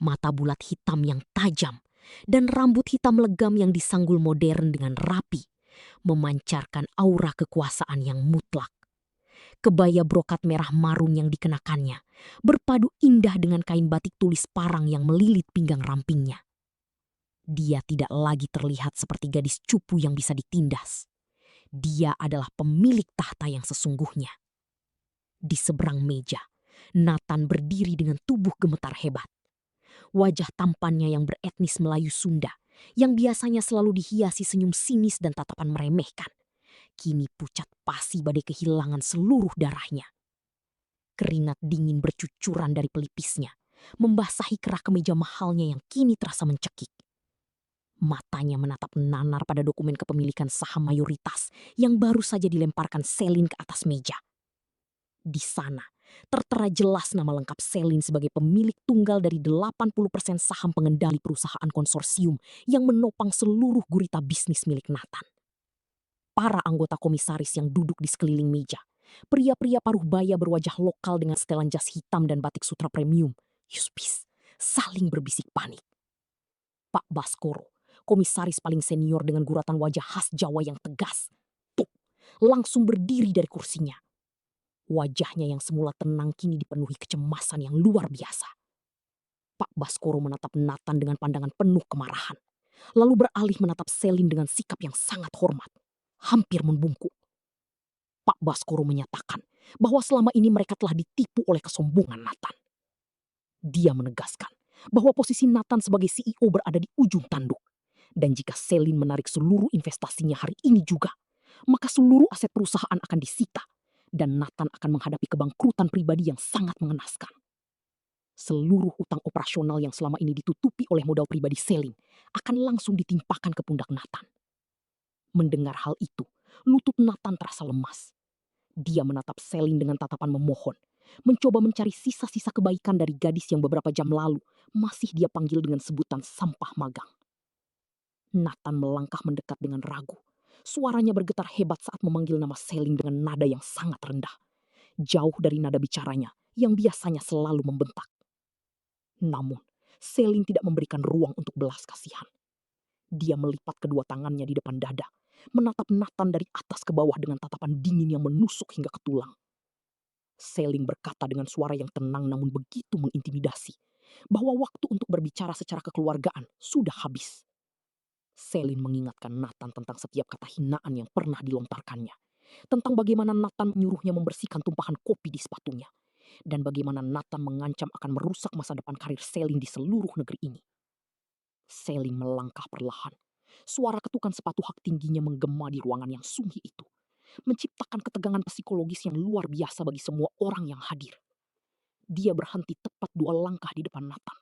mata bulat hitam yang tajam, dan rambut hitam legam yang disanggul modern dengan rapi, memancarkan aura kekuasaan yang mutlak. Kebaya brokat merah marun yang dikenakannya berpadu indah dengan kain batik tulis parang yang melilit pinggang rampingnya. Dia tidak lagi terlihat seperti gadis cupu yang bisa ditindas. Dia adalah pemilik tahta yang sesungguhnya. Di seberang meja, Nathan berdiri dengan tubuh gemetar hebat. Wajah tampannya yang beretnis Melayu Sunda, yang biasanya selalu dihiasi senyum sinis dan tatapan meremehkan, kini pucat pasi badai kehilangan seluruh darahnya. Keringat dingin bercucuran dari pelipisnya, membasahi kerah kemeja mahalnya yang kini terasa mencekik. Matanya menatap nanar pada dokumen kepemilikan saham mayoritas yang baru saja dilemparkan Selin ke atas meja. Di sana, tertera jelas nama lengkap Selin sebagai pemilik tunggal dari 80% saham pengendali perusahaan konsorsium yang menopang seluruh gurita bisnis milik Nathan. Para anggota komisaris yang duduk di sekeliling meja, pria-pria paruh baya berwajah lokal dengan setelan jas hitam dan batik sutra premium, yuspis, saling berbisik panik. Pak Baskoro, komisaris paling senior dengan guratan wajah khas Jawa yang tegas, langsung berdiri dari kursinya. Wajahnya yang semula tenang kini dipenuhi kecemasan yang luar biasa. Pak Baskoro menatap Nathan dengan pandangan penuh kemarahan, lalu beralih menatap Selin dengan sikap yang sangat hormat, hampir membungkuk. Pak Baskoro menyatakan bahwa selama ini mereka telah ditipu oleh kesombongan Nathan. Dia menegaskan bahwa posisi Nathan sebagai CEO berada di ujung tanduk. Dan jika Selin menarik seluruh investasinya hari ini juga, maka seluruh aset perusahaan akan disita dan Nathan akan menghadapi kebangkrutan pribadi yang sangat mengenaskan. Seluruh utang operasional yang selama ini ditutupi oleh modal pribadi Selin akan langsung ditimpakan ke pundak Nathan. Mendengar hal itu, lutut Nathan terasa lemas. Dia menatap Selin dengan tatapan memohon, mencoba mencari sisa-sisa kebaikan dari gadis yang beberapa jam lalu masih dia panggil dengan sebutan sampah magang. Nathan melangkah mendekat dengan ragu. Suaranya bergetar hebat saat memanggil nama Selin dengan nada yang sangat rendah. Jauh dari nada bicaranya yang biasanya selalu membentak. Namun, Selin tidak memberikan ruang untuk belas kasihan. Dia melipat kedua tangannya di depan dada, menatap Nathan dari atas ke bawah dengan tatapan dingin yang menusuk hingga ke tulang. Selin berkata dengan suara yang tenang namun begitu mengintimidasi, bahwa waktu untuk berbicara secara kekeluargaan sudah habis. Selin mengingatkan Nathan tentang setiap kata hinaan yang pernah dilontarkannya, tentang bagaimana Nathan menyuruhnya membersihkan tumpahan kopi di sepatunya, dan bagaimana Nathan mengancam akan merusak masa depan karir Selin di seluruh negeri ini. Selin melangkah perlahan. Suara ketukan sepatu hak tingginya menggema di ruangan yang sunyi itu, menciptakan ketegangan psikologis yang luar biasa bagi semua orang yang hadir. Dia berhenti tepat 2 langkah di depan Nathan.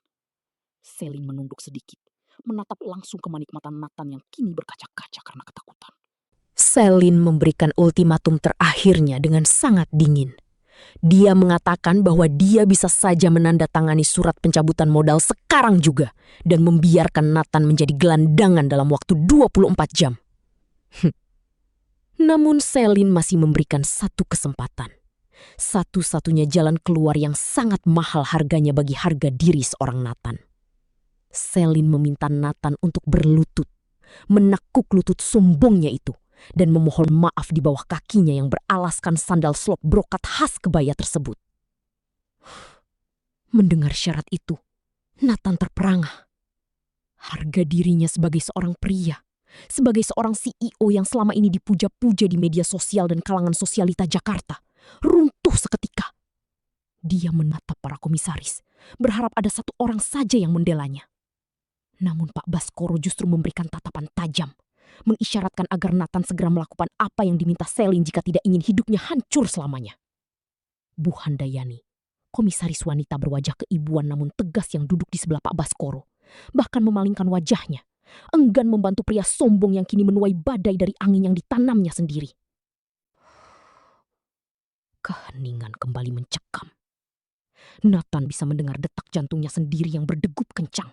Selin menunduk sedikit, menatap langsung ke manik mata Nathan yang kini berkaca-kaca karena ketakutan.
Selin memberikan ultimatum terakhirnya dengan sangat dingin. Dia mengatakan bahwa dia bisa saja menandatangani surat pencabutan modal sekarang juga dan membiarkan Nathan menjadi gelandangan dalam waktu 24 jam. Namun Selin masih memberikan satu kesempatan. Satu-satunya jalan keluar yang sangat mahal harganya bagi harga diri seorang Nathan. Selin meminta Nathan untuk berlutut, menekuk lutut sombongnya itu,
dan memohon maaf di bawah kakinya yang beralaskan sandal slop brokat khas kebaya tersebut. Mendengar syarat itu, Nathan terperangah. Harga dirinya sebagai seorang pria, sebagai seorang CEO yang selama ini dipuja-puja di media sosial dan kalangan sosialita Jakarta, runtuh seketika. Dia menatap para komisaris, berharap ada satu orang saja yang membelanya. Namun Pak Baskoro justru memberikan tatapan tajam, mengisyaratkan agar Nathan segera melakukan apa yang diminta Selin jika tidak ingin hidupnya hancur selamanya. Bu Handayani, komisaris wanita berwajah keibuan namun tegas yang duduk di sebelah Pak Baskoro, bahkan memalingkan wajahnya, enggan membantu pria sombong yang kini menuai badai dari angin yang ditanamnya sendiri. Keheningan kembali mencekam. Nathan bisa mendengar detak jantungnya sendiri yang berdegup kencang.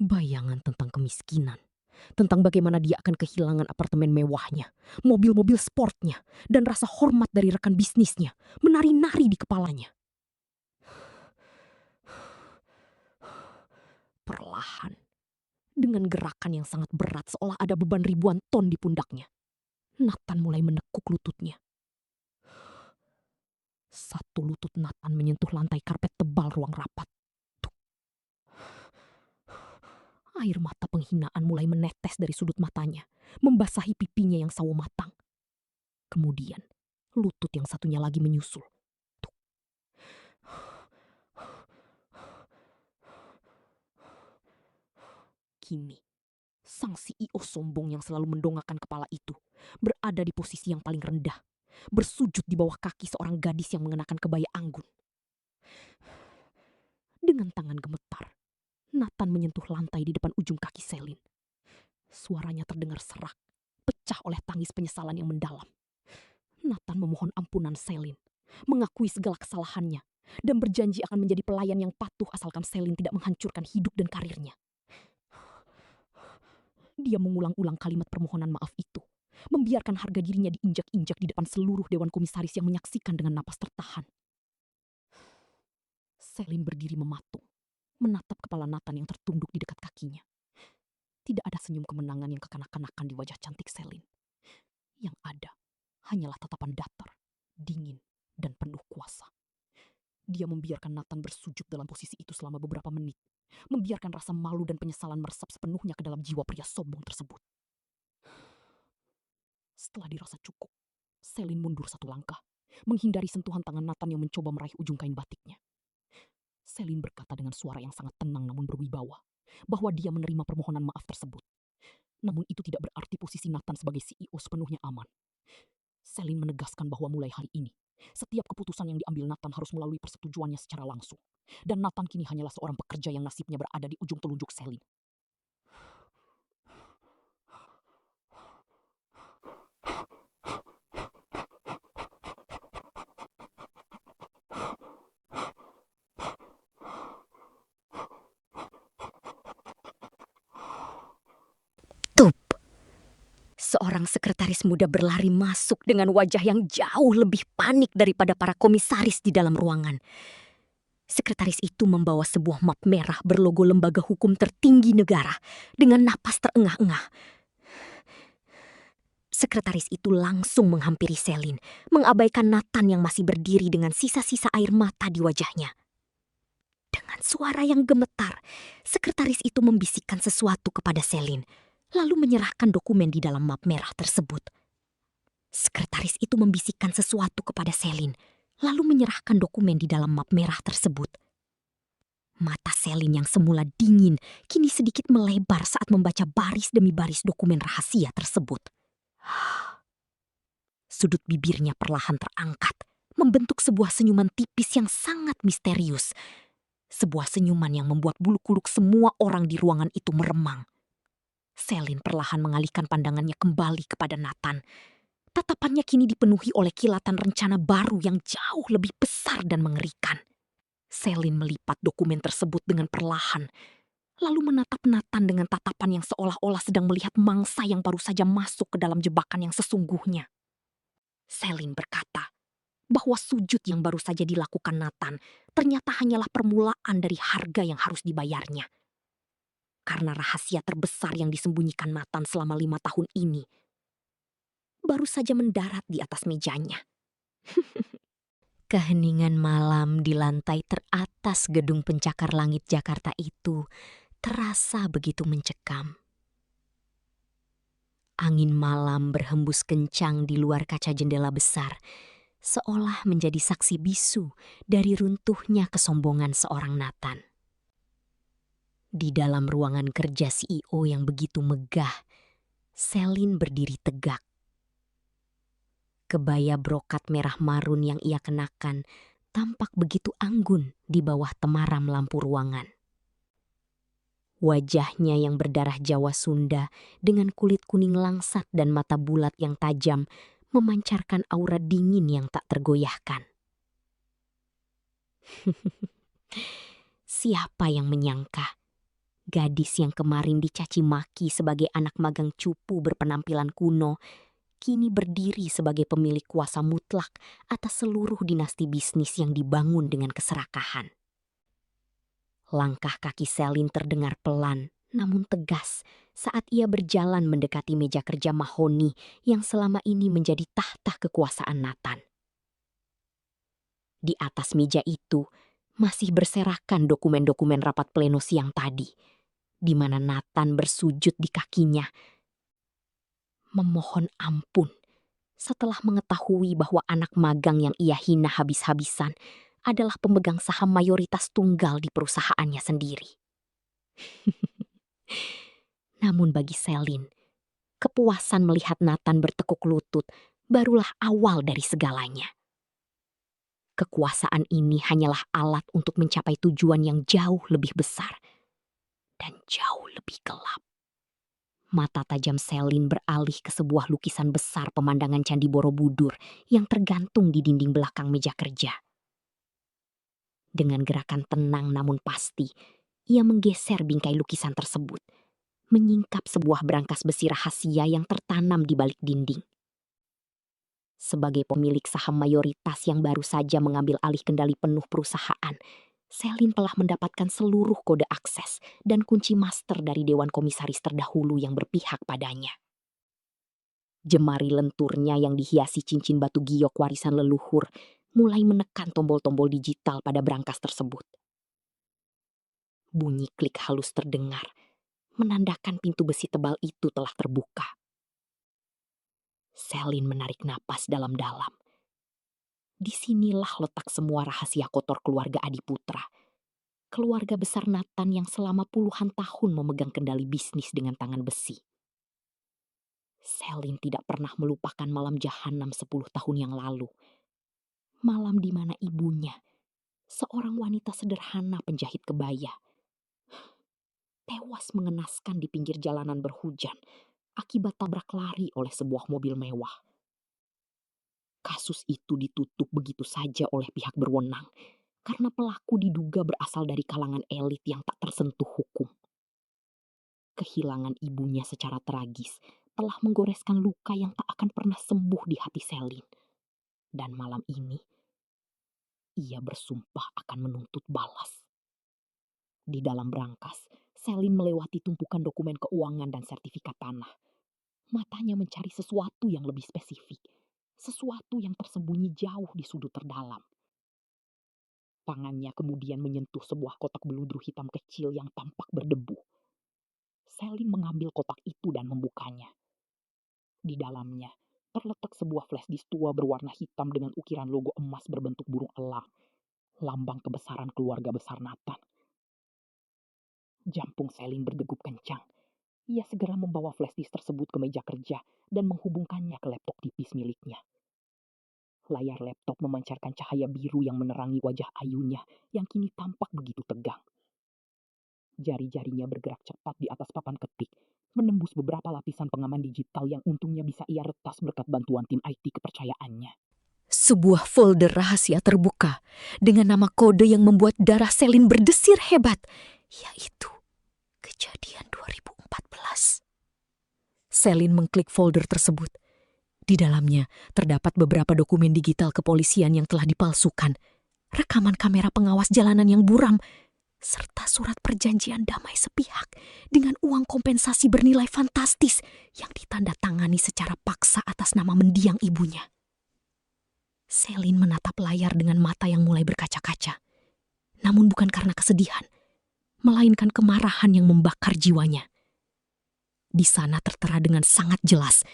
Bayangan tentang kemiskinan, tentang bagaimana dia akan kehilangan apartemen mewahnya, mobil-mobil sportnya, dan rasa hormat dari rekan bisnisnya menari-nari di kepalanya. Perlahan, dengan gerakan yang sangat berat seolah ada beban ribuan ton di pundaknya, Nathan mulai menekuk lututnya. Satu lutut Nathan menyentuh lantai karpet tebal ruang rapat. Tuk. Air mata penghinaan mulai menetes dari sudut matanya, membasahi pipinya yang sawo matang. Kemudian, lutut yang satunya lagi menyusul. Tuk. Kini, sang CEO sombong yang selalu mendongakkan kepala itu berada di posisi yang paling rendah, bersujud di bawah kaki seorang gadis yang mengenakan kebaya anggun. Dengan tangan gemetar, Nathan menyentuh lantai di depan ujung kaki Selin. Suaranya terdengar serak, pecah oleh tangis penyesalan yang mendalam. Nathan memohon ampunan Selin, mengakui segala kesalahannya, dan berjanji akan menjadi pelayan yang patuh asalkan Selin tidak menghancurkan hidup dan karirnya. Dia mengulang-ulang kalimat permohonan maaf itu, membiarkan harga dirinya diinjak-injak di depan seluruh dewan komisaris yang menyaksikan dengan napas tertahan. Selin berdiri mematung, menatap kepala Nathan yang tertunduk di dekat kakinya. Tidak ada senyum kemenangan yang kekanak-kanakan di wajah cantik Selin. Yang ada hanyalah tatapan datar, dingin, dan penuh kuasa. Dia membiarkan Nathan bersujud dalam posisi itu selama beberapa menit, membiarkan rasa malu dan penyesalan meresap sepenuhnya ke dalam jiwa pria sombong tersebut. Setelah dirasa cukup, Selin mundur satu langkah, menghindari sentuhan tangan Nathan yang mencoba meraih ujung kain batiknya. Selin berkata dengan suara yang sangat tenang namun berwibawa, bahwa dia menerima permohonan maaf tersebut. Namun itu tidak berarti posisi Nathan sebagai CEO sepenuhnya aman. Selin menegaskan bahwa mulai hari ini, setiap keputusan yang diambil Nathan harus melalui persetujuannya secara langsung. Dan Nathan kini hanyalah seorang pekerja yang nasibnya berada di ujung telunjuk Selin.
Seorang sekretaris muda berlari masuk dengan wajah yang jauh lebih panik daripada para komisaris di dalam ruangan. Sekretaris itu membawa sebuah map merah berlogo lembaga hukum tertinggi negara dengan napas terengah-engah. Sekretaris itu langsung menghampiri Selin, mengabaikan Nathan yang masih berdiri dengan sisa-sisa air mata di wajahnya. Dengan suara yang gemetar, sekretaris itu membisikkan sesuatu kepada Selin, lalu menyerahkan dokumen di dalam map merah tersebut. Sekretaris itu membisikkan sesuatu kepada Selin, lalu menyerahkan dokumen di dalam map merah tersebut. Mata Selin yang semula dingin, kini sedikit melebar saat membaca baris demi baris dokumen rahasia tersebut. Sudut bibirnya perlahan terangkat, membentuk sebuah senyuman tipis yang sangat misterius. Sebuah senyuman yang membuat bulu kuduk semua orang di ruangan itu meremang. Selin perlahan mengalihkan pandangannya kembali kepada Nathan. Tatapannya kini dipenuhi oleh kilatan rencana baru yang jauh lebih besar dan mengerikan. Selin melipat dokumen tersebut dengan perlahan, lalu menatap Nathan dengan tatapan yang seolah-olah sedang melihat mangsa yang baru saja masuk ke dalam jebakan yang sesungguhnya. Selin berkata bahwa sujud yang baru saja dilakukan Nathan ternyata hanyalah permulaan dari harga yang harus dibayarnya. karena rahasia terbesar yang disembunyikan Nathan selama 5 tahun ini baru saja mendarat di atas mejanya. Keheningan malam di lantai teratas gedung pencakar langit Jakarta itu terasa begitu mencekam. Angin malam berhembus kencang di luar kaca jendela besar, seolah menjadi saksi bisu dari runtuhnya kesombongan seorang Nathan. Di dalam ruangan kerja CEO yang begitu megah, Selin berdiri tegak. Kebaya brokat merah marun yang ia kenakan tampak begitu anggun di bawah temaram lampu ruangan. Wajahnya yang berdarah Jawa Sunda dengan kulit kuning langsat dan mata bulat yang tajam memancarkan aura dingin yang tak tergoyahkan. Siapa yang menyangka gadis yang kemarin dicaci maki sebagai anak magang cupu berpenampilan kuno kini berdiri sebagai pemilik kuasa mutlak atas seluruh dinasti bisnis yang dibangun dengan keserakahan. Langkah kaki Selin terdengar pelan namun tegas saat ia berjalan mendekati meja kerja mahoni yang selama ini menjadi tahta kekuasaan Nathan. Di atas meja itu masih berserakan dokumen-dokumen rapat pleno siang tadi, di mana Nathan bersujud di kakinya memohon ampun setelah mengetahui bahwa anak magang yang ia hina habis-habisan adalah pemegang saham mayoritas tunggal di perusahaannya sendiri. Namun bagi Selin, kepuasan melihat Nathan bertekuk lutut barulah awal dari segalanya. Kekuasaan ini hanyalah alat untuk mencapai tujuan yang jauh lebih besar dan jauh lebih gelap. Mata tajam Selin beralih ke sebuah lukisan besar pemandangan Candi Borobudur yang tergantung di dinding belakang meja kerja. Dengan gerakan tenang namun pasti, ia menggeser bingkai lukisan tersebut, menyingkap sebuah brankas besi rahasia yang tertanam di balik dinding. Sebagai pemilik saham mayoritas yang baru saja mengambil alih kendali penuh perusahaan, Selin telah mendapatkan seluruh kode akses dan kunci master dari Dewan Komisaris terdahulu yang berpihak padanya. Jemari lenturnya yang dihiasi cincin batu giok warisan leluhur mulai menekan tombol-tombol digital pada brankas tersebut. Bunyi klik halus terdengar, menandakan pintu besi tebal itu telah terbuka. Selin menarik napas dalam-dalam. Disinilah letak semua rahasia kotor keluarga Adiputra. Keluarga besar Nathan yang selama puluhan tahun memegang kendali bisnis dengan tangan besi. Selin tidak pernah melupakan malam jahanam 10 tahun yang lalu. Malam di mana ibunya, seorang wanita sederhana penjahit kebaya, tewas mengenaskan di pinggir jalanan berhujan akibat tabrak lari oleh sebuah mobil mewah. Kasus itu ditutup begitu saja oleh pihak berwenang karena pelaku diduga berasal dari kalangan elit yang tak tersentuh hukum. Kehilangan ibunya secara tragis telah menggoreskan luka yang tak akan pernah sembuh di hati Selin. Dan malam ini, ia bersumpah akan menuntut balas. Di dalam brankas, Selin melewati tumpukan dokumen keuangan dan sertifikat tanah. Matanya mencari sesuatu yang lebih spesifik. Sesuatu yang tersembunyi jauh di sudut terdalam. Tangannya kemudian menyentuh sebuah kotak beludru hitam kecil yang tampak berdebu. Selin mengambil kotak itu dan membukanya. Di dalamnya terletak sebuah flash disk tua berwarna hitam dengan ukiran logo emas berbentuk burung elang, lambang kebesaran keluarga besar Nathan. Jantung Selin berdegup kencang. Ia segera membawa flash disk tersebut ke meja kerja dan menghubungkannya ke laptop tipis miliknya. Layar laptop memancarkan cahaya biru yang menerangi wajah ayunya yang kini tampak begitu tegang. Jari-jarinya bergerak cepat di atas papan ketik, menembus beberapa lapisan pengaman digital yang untungnya bisa ia retas berkat bantuan tim IT kepercayaannya.
Sebuah folder rahasia terbuka dengan nama kode yang membuat darah Selin berdesir hebat, yaitu kejadian 2014. Selin mengklik folder tersebut. Di dalamnya terdapat beberapa dokumen digital kepolisian yang telah dipalsukan, rekaman kamera pengawas jalanan yang buram, serta surat perjanjian damai sepihak dengan uang kompensasi bernilai fantastis yang ditandatangani secara paksa atas nama mendiang ibunya. Selin menatap layar dengan mata yang mulai berkaca-kaca, namun bukan karena kesedihan, melainkan kemarahan yang membakar jiwanya. Di sana tertera dengan sangat jelas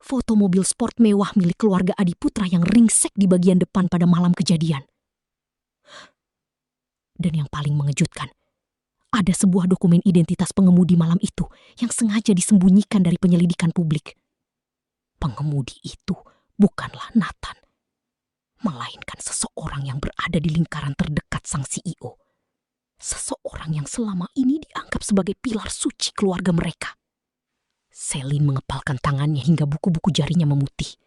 foto mobil sport mewah milik keluarga Adiputra yang ringsek di bagian depan pada malam kejadian. Dan yang paling mengejutkan, ada sebuah dokumen identitas pengemudi malam itu yang sengaja disembunyikan dari penyelidikan publik. Pengemudi itu bukanlah Nathan, melainkan seseorang yang berada di lingkaran terdekat sang CEO. Seseorang yang selama ini dianggap sebagai pilar suci keluarga mereka. Selin mengepalkan tangannya hingga buku-buku jarinya memutih.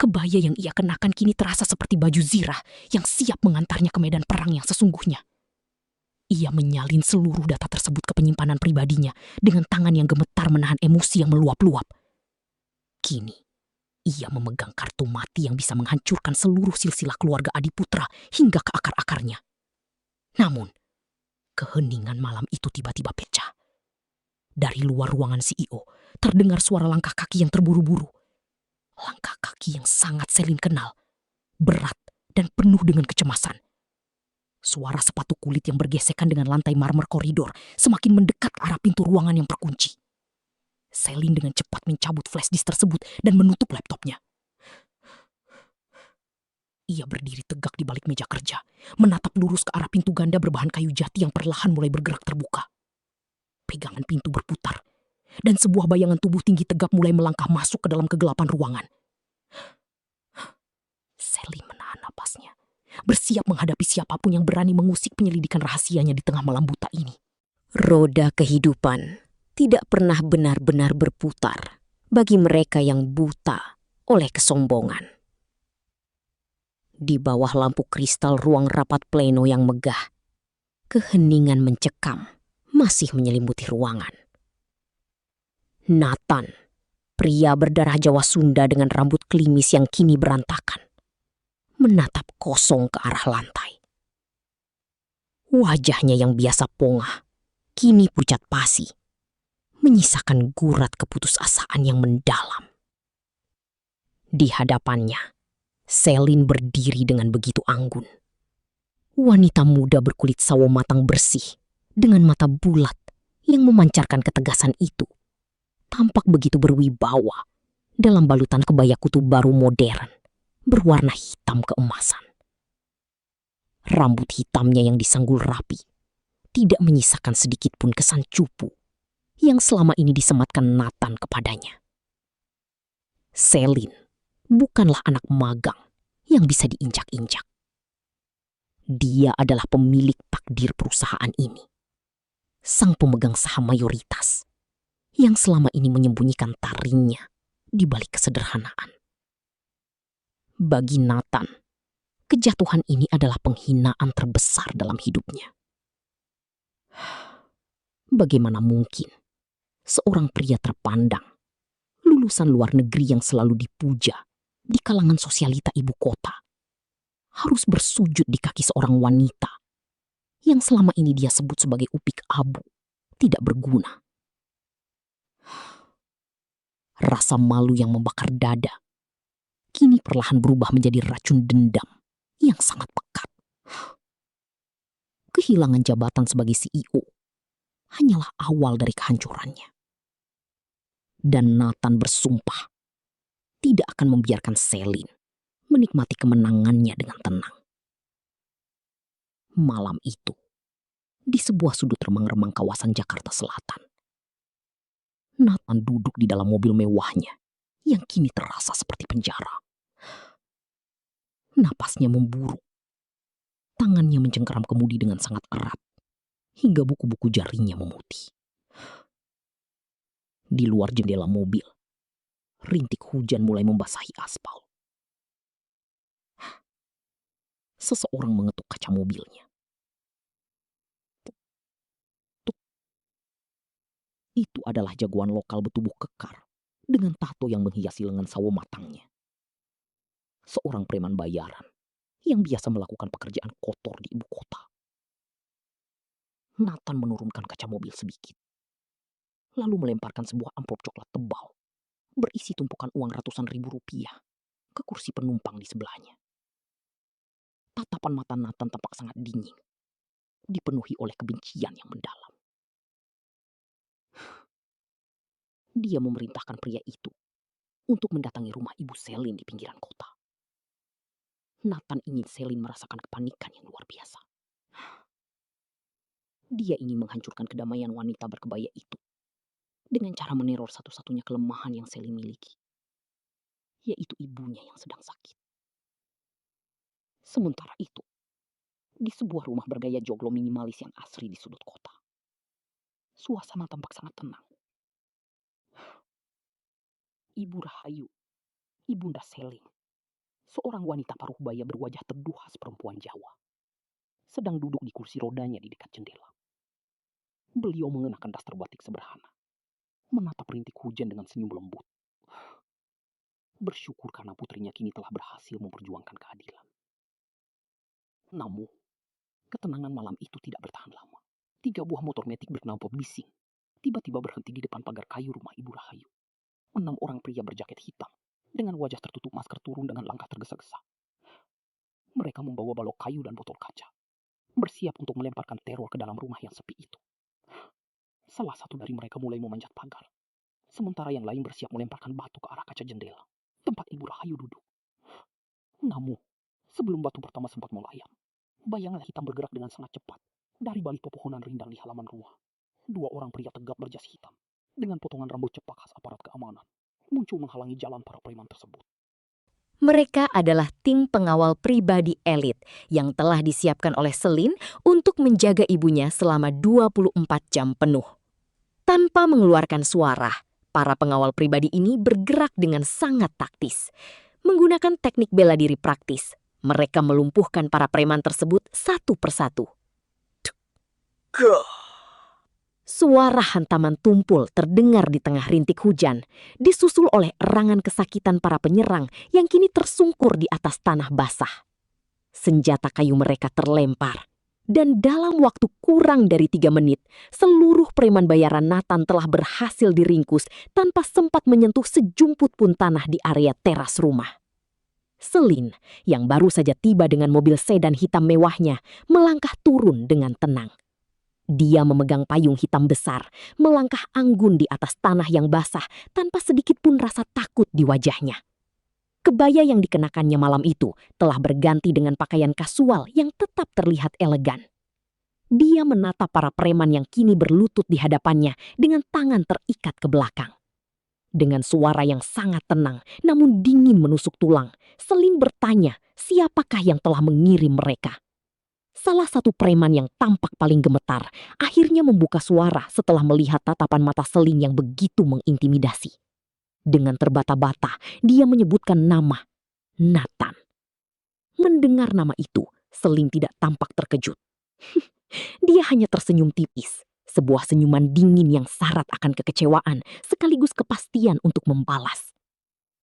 Kebaya yang ia kenakan kini terasa seperti baju zirah yang siap mengantarnya ke medan perang yang sesungguhnya. Ia menyalin seluruh data tersebut ke penyimpanan pribadinya dengan tangan yang gemetar menahan emosi yang meluap-luap. Kini, ia memegang kartu mati yang bisa menghancurkan seluruh silsilah keluarga Adiputra hingga ke akar-akarnya. Namun, keheningan malam itu tiba-tiba pecah. Dari luar ruangan CEO, terdengar suara langkah kaki yang terburu-buru. Langkah kaki yang sangat Selin kenal, berat dan penuh dengan kecemasan. Suara sepatu kulit yang bergesekan dengan lantai marmer koridor semakin mendekat ke arah pintu ruangan yang terkunci. Selin dengan cepat mencabut flash disk tersebut dan menutup laptopnya. Ia berdiri tegak di balik meja kerja, menatap lurus ke arah pintu ganda berbahan kayu jati yang perlahan mulai bergerak terbuka. Pegangan pintu berputar, dan sebuah bayangan tubuh tinggi tegap mulai melangkah masuk ke dalam kegelapan ruangan. Selin menahan napasnya, bersiap menghadapi siapapun yang berani mengusik penyelidikan rahasianya di tengah malam buta ini.
Roda kehidupan tidak pernah benar-benar berputar bagi mereka yang buta oleh kesombongan. Di bawah lampu kristal ruang rapat pleno yang megah, keheningan mencekam masih menyelimuti ruangan. Nathan, pria berdarah Jawa Sunda dengan rambut klimis yang kini berantakan, menatap kosong ke arah lantai. Wajahnya yang biasa pongah, kini pucat pasi, menyisakan gurat keputusasaan yang mendalam. Di hadapannya, Selin berdiri dengan begitu anggun. Wanita muda berkulit sawo matang bersih, dengan mata bulat yang memancarkan ketegasan itu, tampak begitu berwibawa dalam balutan kebaya kutub baru modern, berwarna hitam keemasan. Rambut hitamnya yang disanggul rapi, tidak menyisakan sedikit pun kesan cupu yang selama ini disematkan Nathan kepadanya. Selin bukanlah anak magang yang bisa diinjak-injak. Dia adalah pemilik takdir perusahaan ini. Sang pemegang saham mayoritas yang selama ini menyembunyikan taringnya di balik kesederhanaan. Bagi Nathan, kejatuhan ini adalah penghinaan terbesar dalam hidupnya. Bagaimana mungkin seorang pria terpandang, lulusan luar negeri yang selalu dipuja di kalangan sosialita ibu kota, harus bersujud di kaki seorang wanita yang selama ini dia sebut sebagai upik abu, tidak berguna. Rasa malu yang membakar dada kini perlahan berubah menjadi racun dendam yang sangat pekat. Kehilangan jabatan sebagai CEO hanyalah awal dari kehancurannya. Dan Nathan bersumpah tidak akan membiarkan Selin menikmati kemenangannya dengan tenang. Malam itu, di sebuah sudut remang-remang kawasan Jakarta Selatan, Nathan duduk di dalam mobil mewahnya yang kini terasa seperti penjara. Napasnya memburu, tangannya mencengkeram kemudi dengan sangat erat, hingga buku-buku jarinya memutih. Di luar jendela mobil, rintik hujan mulai membasahi aspal. Seseorang mengetuk kaca mobilnya. Itu adalah jagoan lokal bertubuh kekar dengan tato yang menghiasi lengan sawo matangnya. Seorang preman bayaran yang biasa melakukan pekerjaan kotor di ibu kota.
Nathan menurunkan kaca mobil sedikit, lalu melemparkan sebuah amplop coklat tebal berisi tumpukan uang ratusan ribu rupiah ke kursi penumpang di sebelahnya. Tatapan mata Nathan tampak sangat dingin, dipenuhi oleh kebencian yang mendalam. Dia memerintahkan pria itu untuk mendatangi rumah Ibu Selin di pinggiran kota. Nathan ingin Selin merasakan kepanikan yang luar biasa. Dia ingin menghancurkan kedamaian wanita berkebaya itu dengan cara meneror satu-satunya kelemahan yang Selin miliki, yaitu ibunya yang sedang sakit. Sementara itu, di sebuah rumah bergaya joglo minimalis yang asri di sudut kota, suasana tampak sangat tenang. Ibu Rahayu, Ibunda Selin, seorang wanita paruh baya berwajah teduh khas perempuan Jawa, sedang duduk di kursi rodanya di dekat jendela. Beliau mengenakan daster batik sederhana, menatap rintik hujan dengan senyum lembut. Bersyukur karena putrinya kini telah berhasil memperjuangkan keadilan. Namun, ketenangan malam itu tidak bertahan lama. 3 buah motor metik berknalpot bising tiba-tiba berhenti di depan pagar kayu rumah Ibu Rahayu. 6 orang pria berjaket hitam dengan wajah tertutup masker turun dengan langkah tergesa-gesa. Mereka membawa balok kayu dan botol kaca, bersiap untuk melemparkan teror ke dalam rumah yang sepi itu. Salah satu dari mereka mulai memanjat pagar, sementara yang lain bersiap melemparkan batu ke arah kaca jendela tempat Ibu Rahayu duduk. Namun, sebelum batu pertama sempat melayang, bayangan hitam bergerak dengan sangat cepat dari balik pepohonan rindang di halaman rumah. 2 orang pria tegap berjas hitam dengan potongan rambut cepak khas aparat keamanan muncul menghalangi jalan para preman tersebut.
Mereka adalah tim pengawal pribadi elit yang telah disiapkan oleh Selin untuk menjaga ibunya selama 24 jam penuh. Tanpa mengeluarkan suara, para pengawal pribadi ini bergerak dengan sangat taktis. Menggunakan teknik bela diri praktis, mereka melumpuhkan para preman tersebut satu persatu. Suara hantaman tumpul terdengar di tengah rintik hujan, disusul oleh erangan kesakitan para penyerang yang kini tersungkur di atas tanah basah. Senjata kayu mereka terlempar, dan dalam waktu kurang dari 3 menit, seluruh preman bayaran Nathan telah berhasil diringkus tanpa sempat menyentuh sejumput pun tanah di area teras rumah. Selin, yang baru saja tiba dengan mobil sedan hitam mewahnya, melangkah turun dengan tenang. Dia memegang payung hitam besar, melangkah anggun di atas tanah yang basah tanpa sedikit pun rasa takut di wajahnya. Kebaya yang dikenakannya malam itu telah berganti dengan pakaian kasual yang tetap terlihat elegan. Dia menatap para preman yang kini berlutut di hadapannya dengan tangan terikat ke belakang. Dengan suara yang sangat tenang namun dingin menusuk tulang, Selin bertanya siapakah yang telah mengirim mereka. Salah satu preman yang tampak paling gemetar akhirnya membuka suara setelah melihat tatapan mata Selin yang begitu mengintimidasi. Dengan terbata-bata, dia menyebutkan nama Nathan. Mendengar nama itu, Selin tidak tampak terkejut. Dia hanya tersenyum tipis, sebuah senyuman dingin yang syarat akan kekecewaan sekaligus kepastian untuk membalas.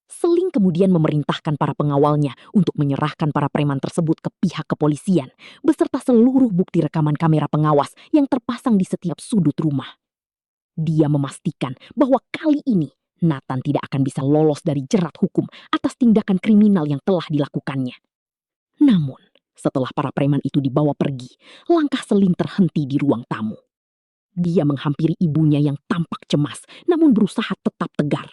Selin kemudian memerintahkan para pengawalnya untuk menyerahkan para preman tersebut ke pihak kepolisian beserta seluruh bukti rekaman kamera pengawas yang terpasang di setiap sudut rumah. Dia memastikan bahwa kali ini Nathan tidak akan bisa lolos dari jerat hukum atas tindakan kriminal yang telah dilakukannya. Namun, setelah para preman itu dibawa pergi, langkah Selin terhenti di ruang tamu. Dia menghampiri ibunya yang tampak cemas namun berusaha tetap tegar.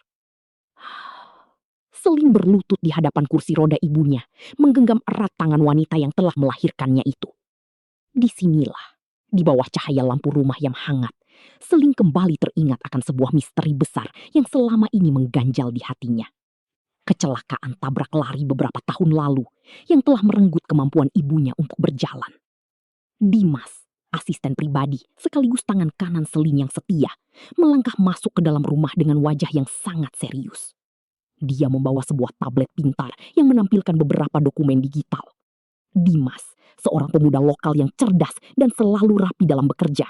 Selin berlutut di hadapan kursi roda ibunya, menggenggam erat tangan wanita yang telah melahirkannya itu. Disinilah, di bawah cahaya lampu rumah yang hangat, Selin kembali teringat akan sebuah misteri besar yang selama ini mengganjal di hatinya. Kecelakaan tabrak lari beberapa tahun lalu yang telah merenggut kemampuan ibunya untuk berjalan. Dimas, asisten pribadi sekaligus tangan kanan Selin yang setia, melangkah masuk ke dalam rumah dengan wajah yang sangat serius. Dia membawa sebuah tablet pintar yang menampilkan beberapa dokumen digital. Dimas, seorang pemuda lokal yang cerdas dan selalu rapi dalam bekerja,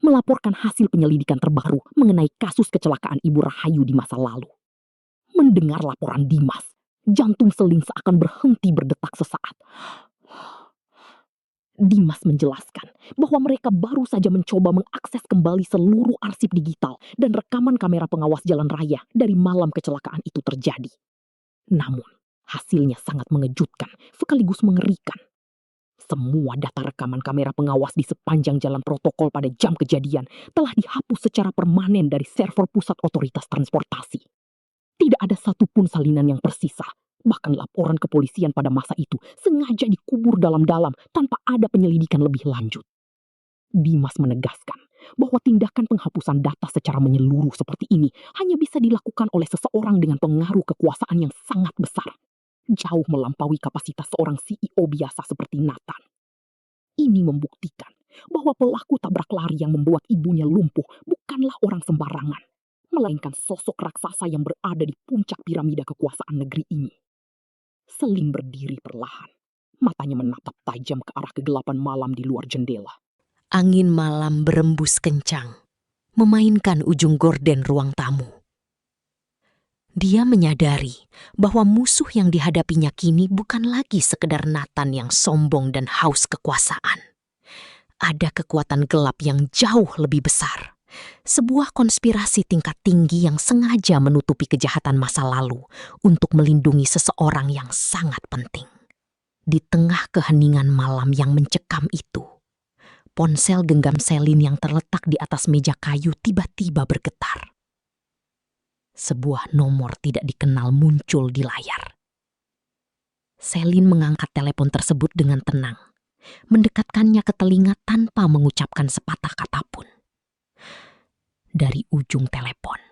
melaporkan hasil penyelidikan terbaru mengenai kasus kecelakaan Ibu Rahayu di masa lalu. Mendengar laporan Dimas, jantung Selin seakan berhenti berdetak sesaat.
Dimas menjelaskan bahwa mereka baru saja mencoba mengakses kembali seluruh arsip digital dan rekaman kamera pengawas jalan raya dari malam kecelakaan itu terjadi. Namun, hasilnya sangat mengejutkan sekaligus mengerikan. Semua data rekaman kamera pengawas di sepanjang jalan protokol pada jam kejadian telah dihapus secara permanen dari server pusat otoritas transportasi. Tidak ada satupun salinan yang tersisa. Bahkan laporan kepolisian pada masa itu sengaja dikubur dalam-dalam tanpa ada penyelidikan lebih lanjut. Dimas menegaskan bahwa tindakan penghapusan data secara menyeluruh seperti ini hanya bisa dilakukan oleh seseorang dengan pengaruh kekuasaan yang sangat besar, jauh melampaui kapasitas seorang CEO biasa seperti Nathan. Ini membuktikan bahwa pelaku tabrak lari yang membuat ibunya lumpuh bukanlah orang sembarangan, melainkan sosok raksasa yang berada di puncak piramida kekuasaan negeri ini. Selin berdiri perlahan, matanya menatap tajam ke arah kegelapan malam di luar jendela.
Angin malam berembus kencang, memainkan ujung gorden ruang tamu. Dia menyadari bahwa musuh yang dihadapinya kini bukan lagi sekedar Nathan yang sombong dan haus kekuasaan. Ada kekuatan gelap yang jauh lebih besar. Sebuah konspirasi tingkat tinggi yang sengaja menutupi kejahatan masa lalu untuk melindungi seseorang yang sangat penting. Di tengah keheningan malam yang mencekam itu, ponsel genggam Selin yang terletak di atas meja kayu tiba-tiba bergetar. Sebuah nomor tidak dikenal muncul di layar. Selin mengangkat telepon tersebut dengan tenang, mendekatkannya ke telinga tanpa mengucapkan sepatah kata pun. Dari ujung telepon,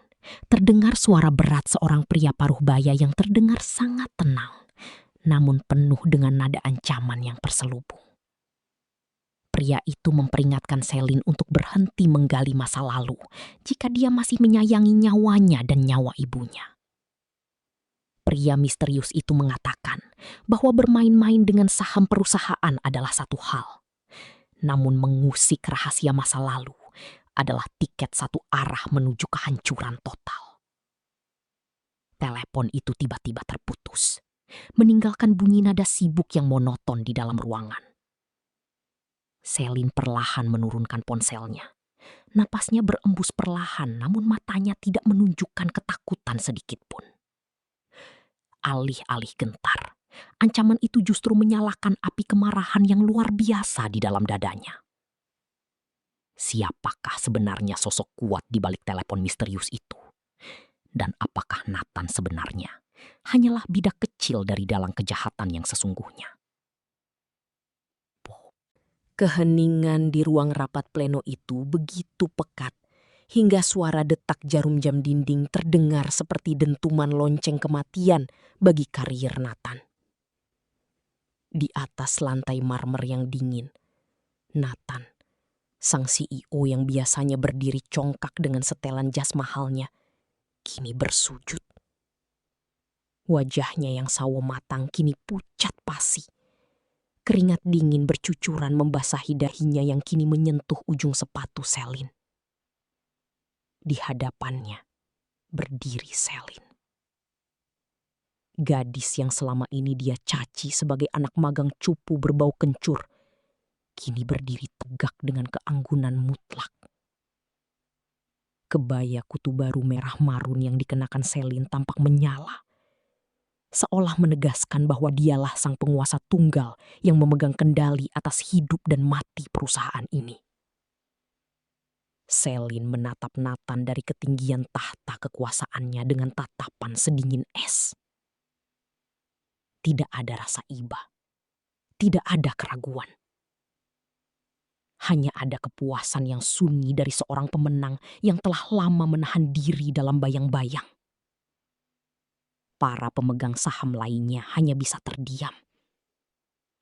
terdengar suara berat seorang pria paruh baya yang terdengar sangat tenang, namun penuh dengan nada ancaman yang terselubung. Pria itu memperingatkan Selin untuk berhenti menggali masa lalu jika dia masih menyayangi nyawanya dan nyawa ibunya. Pria misterius itu mengatakan bahwa bermain-main dengan saham perusahaan adalah satu hal, namun mengusik rahasia masa lalu adalah tiket satu arah menuju kehancuran total. Telepon itu tiba-tiba terputus, meninggalkan bunyi nada sibuk yang monoton di dalam ruangan. Selin perlahan menurunkan ponselnya. Napasnya berembus perlahan, namun matanya tidak menunjukkan ketakutan sedikitpun. Alih-alih gentar, ancaman itu justru menyalakan api kemarahan yang luar biasa di dalam dadanya. Siapakah sebenarnya sosok kuat di balik telepon misterius itu? Dan apakah Nathan sebenarnya hanyalah bidak kecil dari dalang kejahatan yang sesungguhnya? Keheningan di ruang rapat pleno itu begitu pekat, hingga suara detak jarum jam dinding terdengar seperti dentuman lonceng kematian bagi karier Nathan. Di atas lantai marmer yang dingin, Nathan, sang CEO yang biasanya berdiri congkak dengan setelan jas mahalnya, kini bersujud. Wajahnya yang sawo matang kini pucat pasi. Keringat dingin bercucuran membasahi dahinya yang kini menyentuh ujung sepatu Selin. Di hadapannya berdiri Selin. Gadis yang selama ini dia caci sebagai anak magang cupu berbau kencur, kini berdiri tegak dengan keanggunan mutlak. Kebaya kutu baru merah marun yang dikenakan Selin tampak menyala, seolah menegaskan bahwa dialah sang penguasa tunggal yang memegang kendali atas hidup dan mati perusahaan ini. Selin menatap Nathan dari ketinggian tahta kekuasaannya dengan tatapan sedingin es. Tidak ada rasa iba, tidak ada keraguan. Hanya ada kepuasan yang sunyi dari seorang pemenang yang telah lama menahan diri dalam bayang-bayang. Para pemegang saham lainnya hanya bisa terdiam,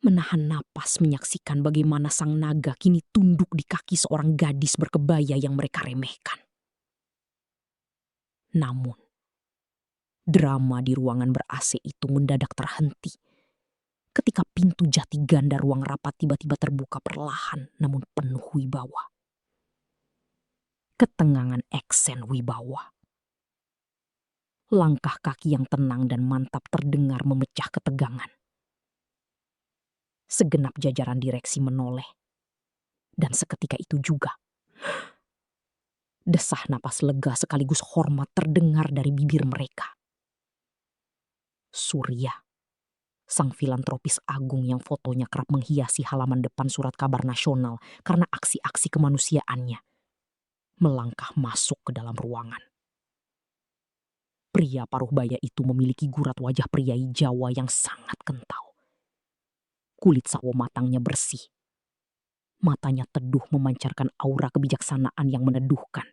menahan napas menyaksikan bagaimana sang naga kini tunduk di kaki seorang gadis berkebaya yang mereka remehkan. Namun, drama di ruangan ber-AC itu mendadak terhenti ketika pintu jati ganda ruang rapat tiba-tiba terbuka perlahan namun penuh wibawa. Ketengangan eksen wibawa. Langkah kaki yang tenang dan mantap terdengar memecah ketegangan.
Segenap jajaran direksi menoleh. Dan seketika itu juga, desah napas lega sekaligus hormat terdengar dari bibir mereka. Surya, sang filantropis agung yang fotonya kerap menghiasi halaman depan surat kabar nasional karena aksi-aksi kemanusiaannya, melangkah masuk ke dalam ruangan. Pria paruh baya itu memiliki gurat wajah priai Jawa yang sangat kental. Kulit sawo matangnya bersih. Matanya teduh memancarkan aura kebijaksanaan yang meneduhkan.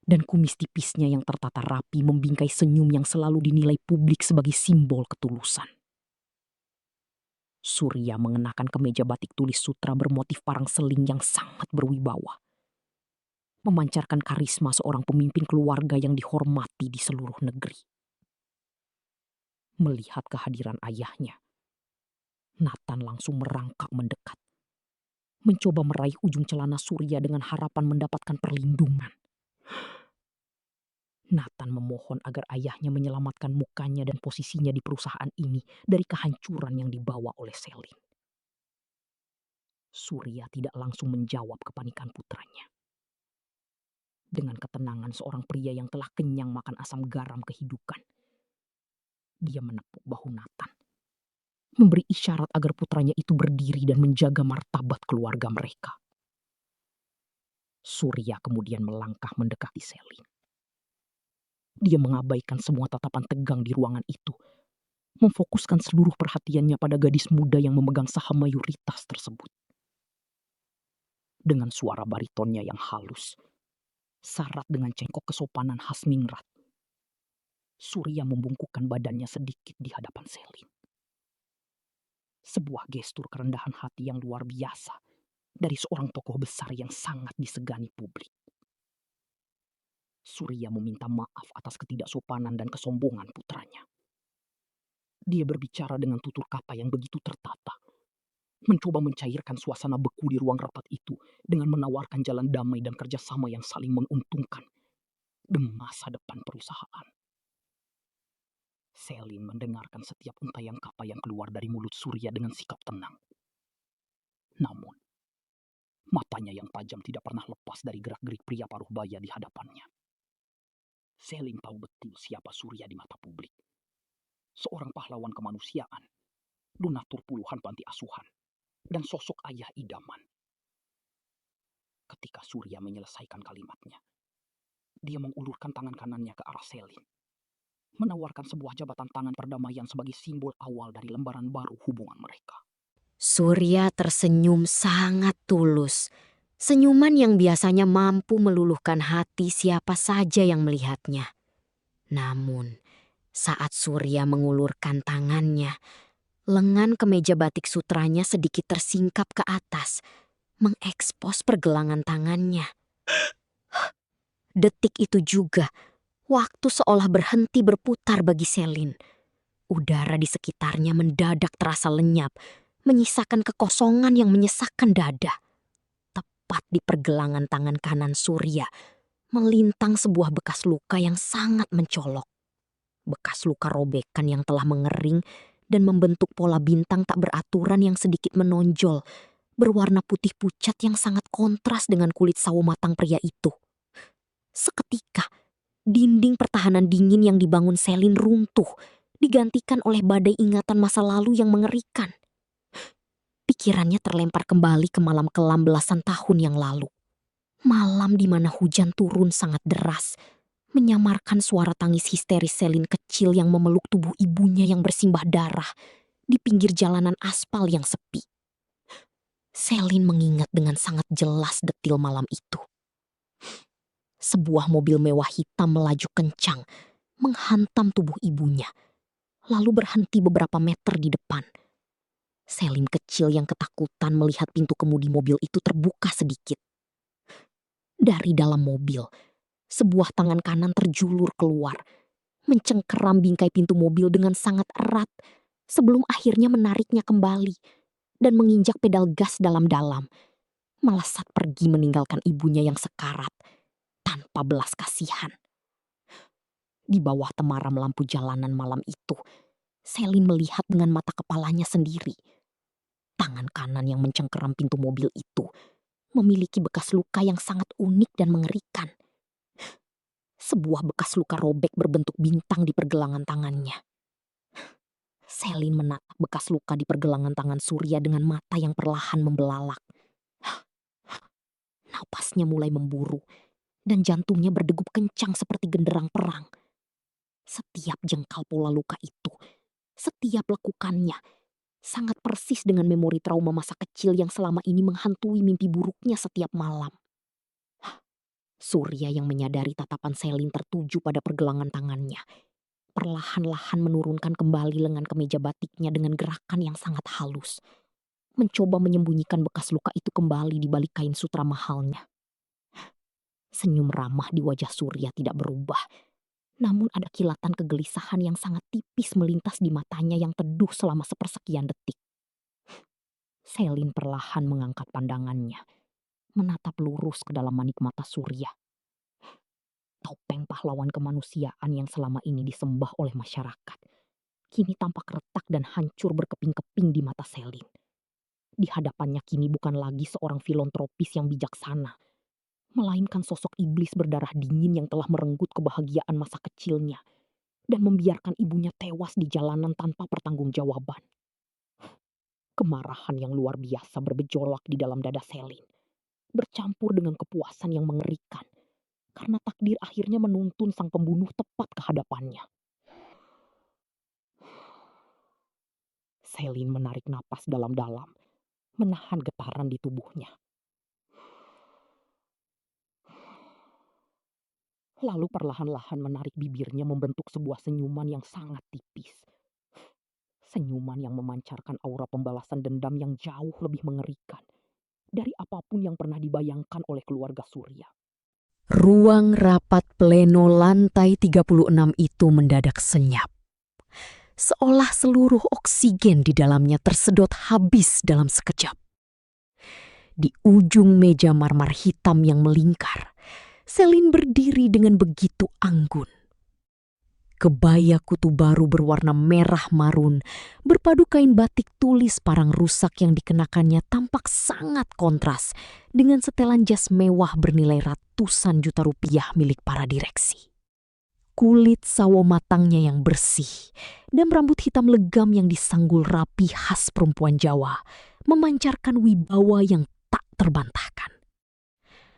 Dan kumis tipisnya yang tertata rapi membingkai senyum yang selalu dinilai publik sebagai simbol ketulusan. Surya mengenakan kemeja batik tulis sutra bermotif parang seling yang sangat berwibawa. Memancarkan karisma seorang pemimpin keluarga yang dihormati di seluruh negeri. Melihat kehadiran ayahnya, Nathan langsung merangkak mendekat. Mencoba meraih ujung celana Surya dengan harapan mendapatkan perlindungan. Nathan memohon agar ayahnya menyelamatkan mukanya dan posisinya di perusahaan ini dari kehancuran yang dibawa oleh Selin. Surya tidak langsung menjawab kepanikan putranya. Dengan ketenangan seorang pria yang telah kenyang makan asam garam kehidupan, dia menepuk bahu Nathan, memberi isyarat agar putranya itu berdiri dan menjaga martabat keluarga mereka. Surya kemudian melangkah mendekati Selin. Dia mengabaikan semua tatapan tegang di ruangan itu, memfokuskan seluruh perhatiannya pada gadis muda yang memegang saham mayoritas tersebut. Dengan suara baritonnya yang halus, syarat dengan cengkok kesopanan khas Ningrat, Surya membungkukkan badannya sedikit di hadapan Selin. Sebuah gestur kerendahan hati yang luar biasa dari seorang tokoh besar yang sangat disegani publik. Surya meminta maaf atas ketidaksopanan dan kesombongan putranya. Dia berbicara dengan tutur kata yang begitu tertata, mencoba mencairkan suasana beku di ruang rapat itu dengan menawarkan jalan damai dan kerjasama yang saling menguntungkan demi masa depan perusahaan. Selin mendengarkan setiap untaian kata yang keluar dari mulut Surya dengan sikap tenang. Namun, matanya yang tajam tidak pernah lepas dari gerak-gerik pria paruh baya di hadapannya. Selin tahu betul siapa Surya di mata publik. Seorang pahlawan kemanusiaan, donatur puluhan panti asuhan, dan sosok ayah idaman. Ketika Surya menyelesaikan kalimatnya, dia mengulurkan tangan kanannya ke arah Selin, menawarkan sebuah jabatan tangan perdamaian sebagai simbol awal dari lembaran baru hubungan mereka. Surya tersenyum sangat tulus. Senyuman yang biasanya mampu meluluhkan hati siapa saja yang melihatnya. Namun, saat Surya mengulurkan tangannya, lengan kemeja batik sutranya sedikit tersingkap ke atas, mengekspos pergelangan tangannya. Detik itu juga, waktu seolah berhenti berputar bagi Selin. Udara di sekitarnya mendadak terasa lenyap, menyisakan kekosongan yang menyesakkan dada. Tepat di pergelangan tangan kanan Surya, melintang sebuah bekas luka yang sangat mencolok. Bekas luka robekan yang telah mengering dan membentuk pola bintang tak beraturan yang sedikit menonjol, berwarna putih pucat yang sangat kontras dengan kulit sawo matang pria itu. Seketika, dinding pertahanan dingin yang dibangun Selin runtuh, digantikan oleh badai ingatan masa lalu yang mengerikan. Pikirannya terlempar kembali ke malam kelam belasan tahun yang lalu. Malam di mana hujan turun sangat deras, menyamarkan suara tangis histeris Selin kecil yang memeluk tubuh ibunya yang bersimbah darah di pinggir jalanan aspal yang sepi. Selin mengingat dengan sangat jelas detil malam itu. Sebuah mobil mewah hitam melaju kencang, menghantam tubuh ibunya, lalu berhenti beberapa meter di depan. Selin kecil yang ketakutan melihat pintu kemudi mobil itu terbuka sedikit. Dari dalam mobil, sebuah tangan kanan terjulur keluar, mencengkeram bingkai pintu mobil dengan sangat erat sebelum akhirnya menariknya kembali dan menginjak pedal gas dalam-dalam, melesat pergi meninggalkan ibunya yang sekarat tanpa belas kasihan. Di bawah temaram lampu jalanan malam itu, Selin melihat dengan mata kepalanya sendiri Tangan kanan yang mencengkeram pintu mobil itu memiliki bekas luka yang sangat unik dan mengerikan. Sebuah bekas luka robek berbentuk bintang di pergelangan tangannya. Selin menatap bekas luka di pergelangan tangan Surya dengan mata yang perlahan membelalak. Napasnya mulai memburu dan jantungnya berdegup kencang seperti genderang perang. Setiap jengkal pola luka itu, setiap lekukannya, sangat persis dengan memori trauma masa kecil yang selama ini menghantui mimpi buruknya setiap malam. Surya yang menyadari tatapan Selin tertuju pada pergelangan tangannya, perlahan-lahan menurunkan kembali lengan kemeja batiknya dengan gerakan yang sangat halus, mencoba menyembunyikan bekas luka itu kembali di balik kain sutra mahalnya. Senyum ramah di wajah Surya tidak berubah, namun ada kilatan kegelisahan yang sangat tipis melintas di matanya yang teduh selama sepersekian detik. Selin perlahan mengangkat pandangannya, menatap lurus ke dalam manik mata Surya. Topeng pahlawan kemanusiaan yang selama ini disembah oleh masyarakat kini tampak retak dan hancur berkeping-keping di mata Selin. Di hadapannya kini bukan lagi seorang filantropis yang bijaksana, melainkan sosok iblis berdarah dingin yang telah merenggut kebahagiaan masa kecilnya dan membiarkan ibunya tewas di jalanan tanpa pertanggungjawaban. Kemarahan yang luar biasa berbejolak di dalam dada Selin, bercampur dengan kepuasan yang mengerikan, karena takdir akhirnya menuntun sang pembunuh tepat ke hadapannya. Selin menarik napas dalam-dalam, menahan getaran di tubuhnya. Lalu perlahan-lahan menarik bibirnya membentuk sebuah senyuman yang sangat tipis. Senyuman yang memancarkan aura pembalasan dendam yang jauh lebih mengerikan dari apapun yang pernah dibayangkan oleh keluarga Surya.
Ruang rapat pleno lantai 36 itu mendadak senyap. Seolah seluruh oksigen di dalamnya tersedot habis dalam sekejap. Di ujung meja marmer hitam yang melingkar, Selin berdiri dengan begitu anggun. Kebaya kutu baru berwarna merah marun berpadu kain batik tulis parang rusak yang dikenakannya tampak sangat kontras dengan setelan jas mewah bernilai ratusan juta rupiah milik para direksi. Kulit sawo matangnya yang bersih dan rambut hitam legam yang disanggul rapi khas perempuan Jawa memancarkan wibawa yang tak terbantahkan.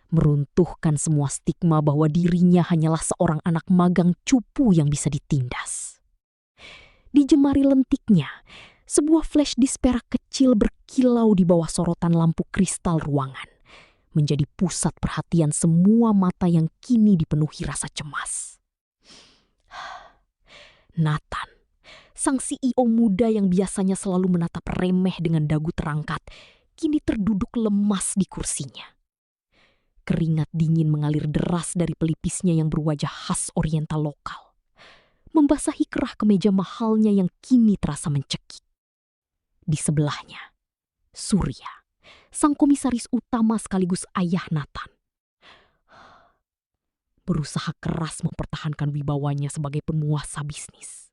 Meruntuhkan semua stigma bahwa dirinya hanyalah seorang anak magang cupu yang bisa ditindas. Di jemari lentiknya, sebuah flash disk perak kecil berkilau di bawah sorotan lampu kristal ruangan, menjadi pusat perhatian semua mata yang kini dipenuhi rasa cemas. Nathan, sang CEO muda yang biasanya selalu menatap remeh dengan dagu terangkat, kini terduduk lemas di kursinya. Keringat dingin mengalir deras dari pelipisnya yang berwajah khas oriental lokal, membasahi kerah kemeja mahalnya yang kini terasa mencekik. Di sebelahnya, Surya, sang komisaris utama sekaligus ayah Nathan, berusaha keras mempertahankan wibawanya sebagai penguasa bisnis.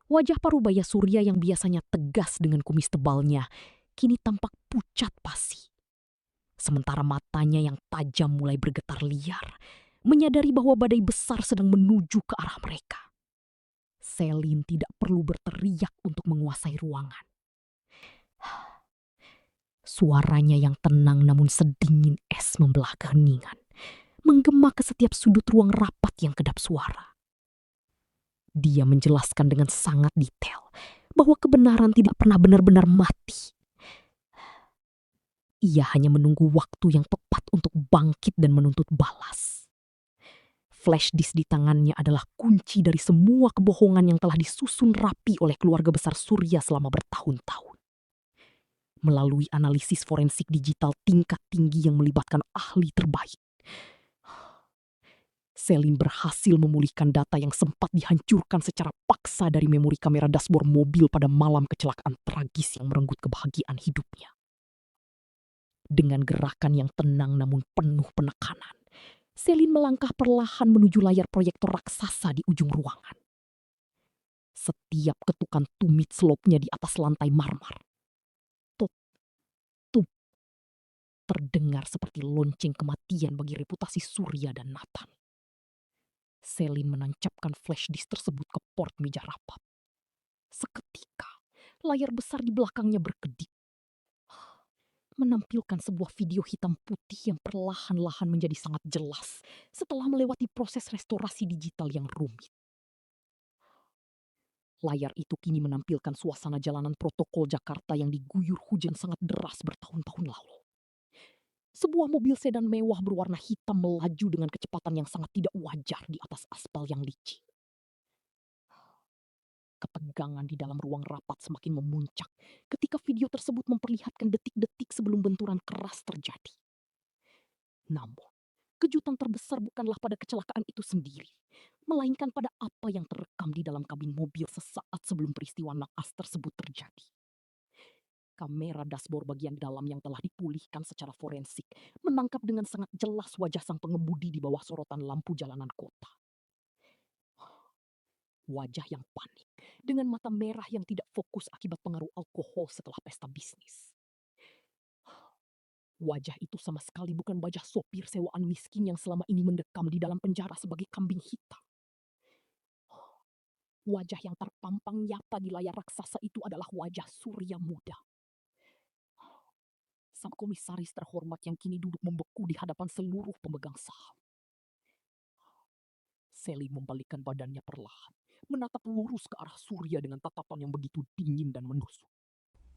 Wajah parubaya Surya yang biasanya tegas dengan kumis tebalnya, kini tampak pucat pasi. Sementara matanya yang tajam mulai bergetar liar, menyadari bahwa badai besar sedang menuju ke arah mereka. Selin tidak perlu berteriak untuk menguasai ruangan. Suaranya yang tenang namun sedingin es membelah keheningan, menggema ke setiap sudut ruang rapat yang kedap suara. Dia menjelaskan dengan sangat detail bahwa kebenaran tidak pernah benar-benar mati. Ia hanya menunggu waktu yang tepat untuk bangkit dan menuntut balas. Flash disk di tangannya adalah kunci dari semua kebohongan yang telah disusun rapi oleh keluarga besar Surya selama bertahun-tahun. Melalui analisis forensik digital tingkat tinggi yang melibatkan ahli terbaik, Selin berhasil memulihkan data yang sempat dihancurkan secara paksa dari memori kamera dashboard mobil pada malam kecelakaan tragis yang merenggut kebahagiaan hidupnya. Dengan gerakan yang tenang namun penuh penekanan, Selin melangkah perlahan menuju layar proyektor raksasa di ujung ruangan. Setiap ketukan tumit selopnya di atas lantai marmer, terdengar seperti lonceng kematian bagi reputasi Surya dan Nathan. Selin menancapkan flash disk tersebut ke port meja rapat. Seketika, layar besar di belakangnya berkedip, menampilkan sebuah video hitam putih yang perlahan-lahan menjadi sangat jelas setelah melewati proses restorasi digital yang rumit. Layar itu kini menampilkan suasana jalanan protokol Jakarta yang diguyur hujan sangat deras bertahun-tahun lalu. Sebuah mobil sedan mewah berwarna hitam melaju dengan kecepatan yang sangat tidak wajar di atas aspal yang licin. Ketegangan di dalam ruang rapat semakin memuncak ketika video tersebut memperlihatkan detik-detik sebelum benturan keras terjadi. Namun, kejutan terbesar bukanlah pada kecelakaan itu sendiri, melainkan pada apa yang terekam di dalam kabin mobil sesaat sebelum peristiwa naas tersebut terjadi. Kamera dashboard bagian dalam yang telah dipulihkan secara forensik menangkap dengan sangat jelas wajah sang pengemudi di bawah sorotan lampu jalanan kota. Wajah yang panik, dengan mata merah yang tidak fokus akibat pengaruh alkohol setelah pesta bisnis. Wajah itu sama sekali bukan wajah sopir sewaan miskin yang selama ini mendekam di dalam penjara sebagai kambing hitam. Wajah yang terpampang nyata di layar raksasa itu adalah wajah Surya muda. Sang komisaris terhormat yang kini duduk membeku di hadapan seluruh pemegang saham. Selin membalikkan badannya perlahan, menatap lurus ke arah Surya dengan tatapan yang begitu dingin dan menusuk.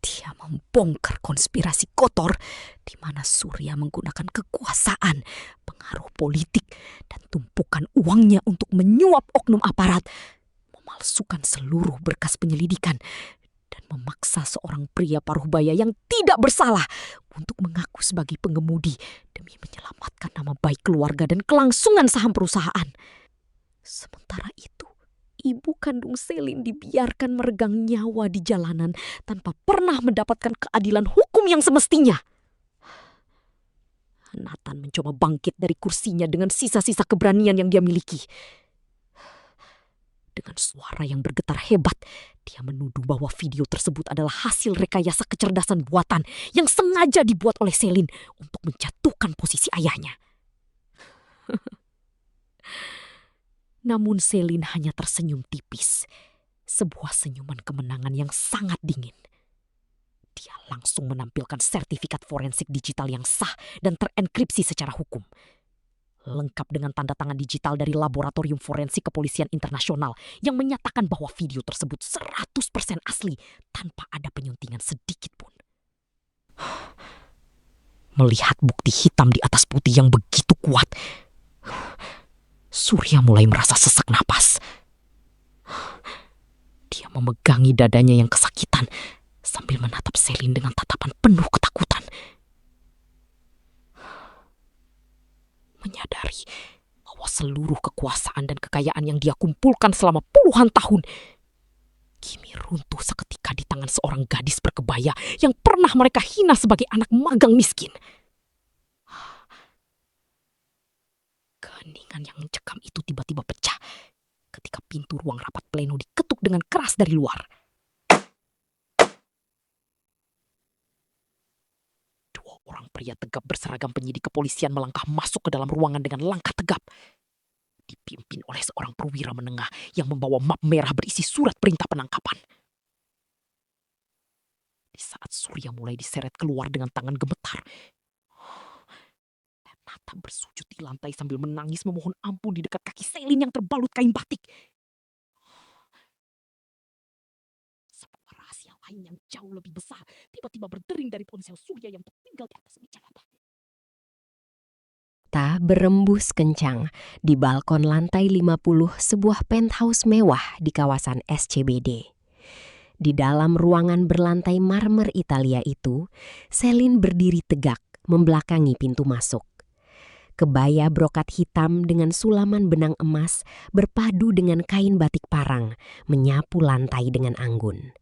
Dia membongkar konspirasi kotor di mana Surya menggunakan kekuasaan, pengaruh politik, dan tumpukan uangnya untuk menyuap oknum aparat, memalsukan seluruh berkas penyelidikan, dan memaksa seorang pria paruh baya yang tidak bersalah untuk mengaku sebagai pengemudi demi menyelamatkan nama baik keluarga dan kelangsungan saham perusahaan. Sementara itu, ibu kandung Selin dibiarkan meregang nyawa di jalanan tanpa pernah mendapatkan keadilan hukum yang semestinya. Nathan mencoba bangkit dari kursinya dengan sisa-sisa keberanian yang dia miliki. Dengan suara yang bergetar hebat, dia menuduh bahwa video tersebut adalah hasil rekayasa kecerdasan buatan yang sengaja dibuat oleh Selin untuk menjatuhkan posisi ayahnya. Namun Selin hanya tersenyum tipis, sebuah senyuman kemenangan yang sangat dingin. Dia langsung menampilkan sertifikat forensik digital yang sah dan terenkripsi secara hukum, lengkap dengan tanda tangan digital dari Laboratorium Forensik Kepolisian Internasional yang menyatakan bahwa video tersebut 100% asli tanpa ada penyuntingan sedikit pun. Melihat bukti hitam di atas putih yang begitu kuat, Surya mulai merasa sesak napas. Dia memegangi dadanya yang kesakitan sambil menatap Selin dengan tatapan penuh ketakutan. Menyadari bahwa seluruh kekuasaan dan kekayaan yang dia kumpulkan selama puluhan tahun kini runtuh seketika di tangan seorang gadis berkebaya yang pernah mereka hina sebagai anak magang miskin. Keheningan yang mencekam itu tiba-tiba pecah ketika pintu ruang rapat pleno diketuk dengan keras dari luar. Dua orang pria tegap berseragam penyidik kepolisian melangkah masuk ke dalam ruangan dengan langkah tegap. Dipimpin oleh seorang perwira menengah yang membawa map merah berisi surat perintah penangkapan. Di saat Surya mulai diseret keluar dengan tangan gemetar, Nathan bersujud di lantai sambil menangis memohon ampun di dekat kaki Selin yang terbalut kain batik. Sebuah rahasia lain yang jauh lebih besar tiba-tiba berdering dari ponsel Surya yang tertinggal di atas meja lantai. Tak berembus kencang di balkon lantai 50 sebuah penthouse mewah di kawasan SCBD. Di dalam ruangan berlantai marmer Italia itu, Selin berdiri tegak membelakangi pintu masuk. Kebaya brokat hitam dengan sulaman benang emas berpadu dengan kain batik parang menyapu lantai dengan anggun.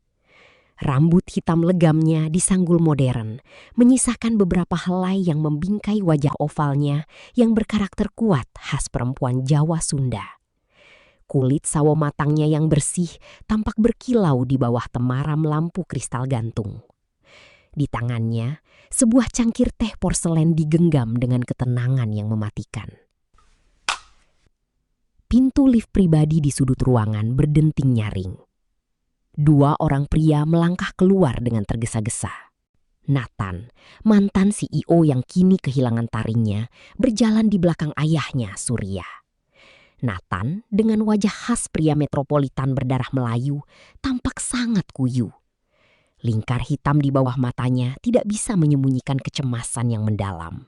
Rambut hitam legamnya disanggul modern, menyisakan beberapa helai yang membingkai wajah ovalnya yang berkarakter kuat khas perempuan Jawa Sunda. Kulit sawo matangnya yang bersih tampak berkilau di bawah temaram lampu kristal gantung. Di tangannya, sebuah cangkir teh porselen digenggam dengan ketenangan yang mematikan. Pintu lift pribadi di sudut ruangan berdenting nyaring. Dua orang pria melangkah keluar dengan tergesa-gesa. Nathan, mantan CEO yang kini kehilangan taringnya, berjalan di belakang ayahnya, Surya. Nathan, dengan wajah khas pria metropolitan berdarah Melayu, tampak sangat kuyu. Lingkar hitam di bawah matanya tidak bisa menyembunyikan kecemasan yang mendalam.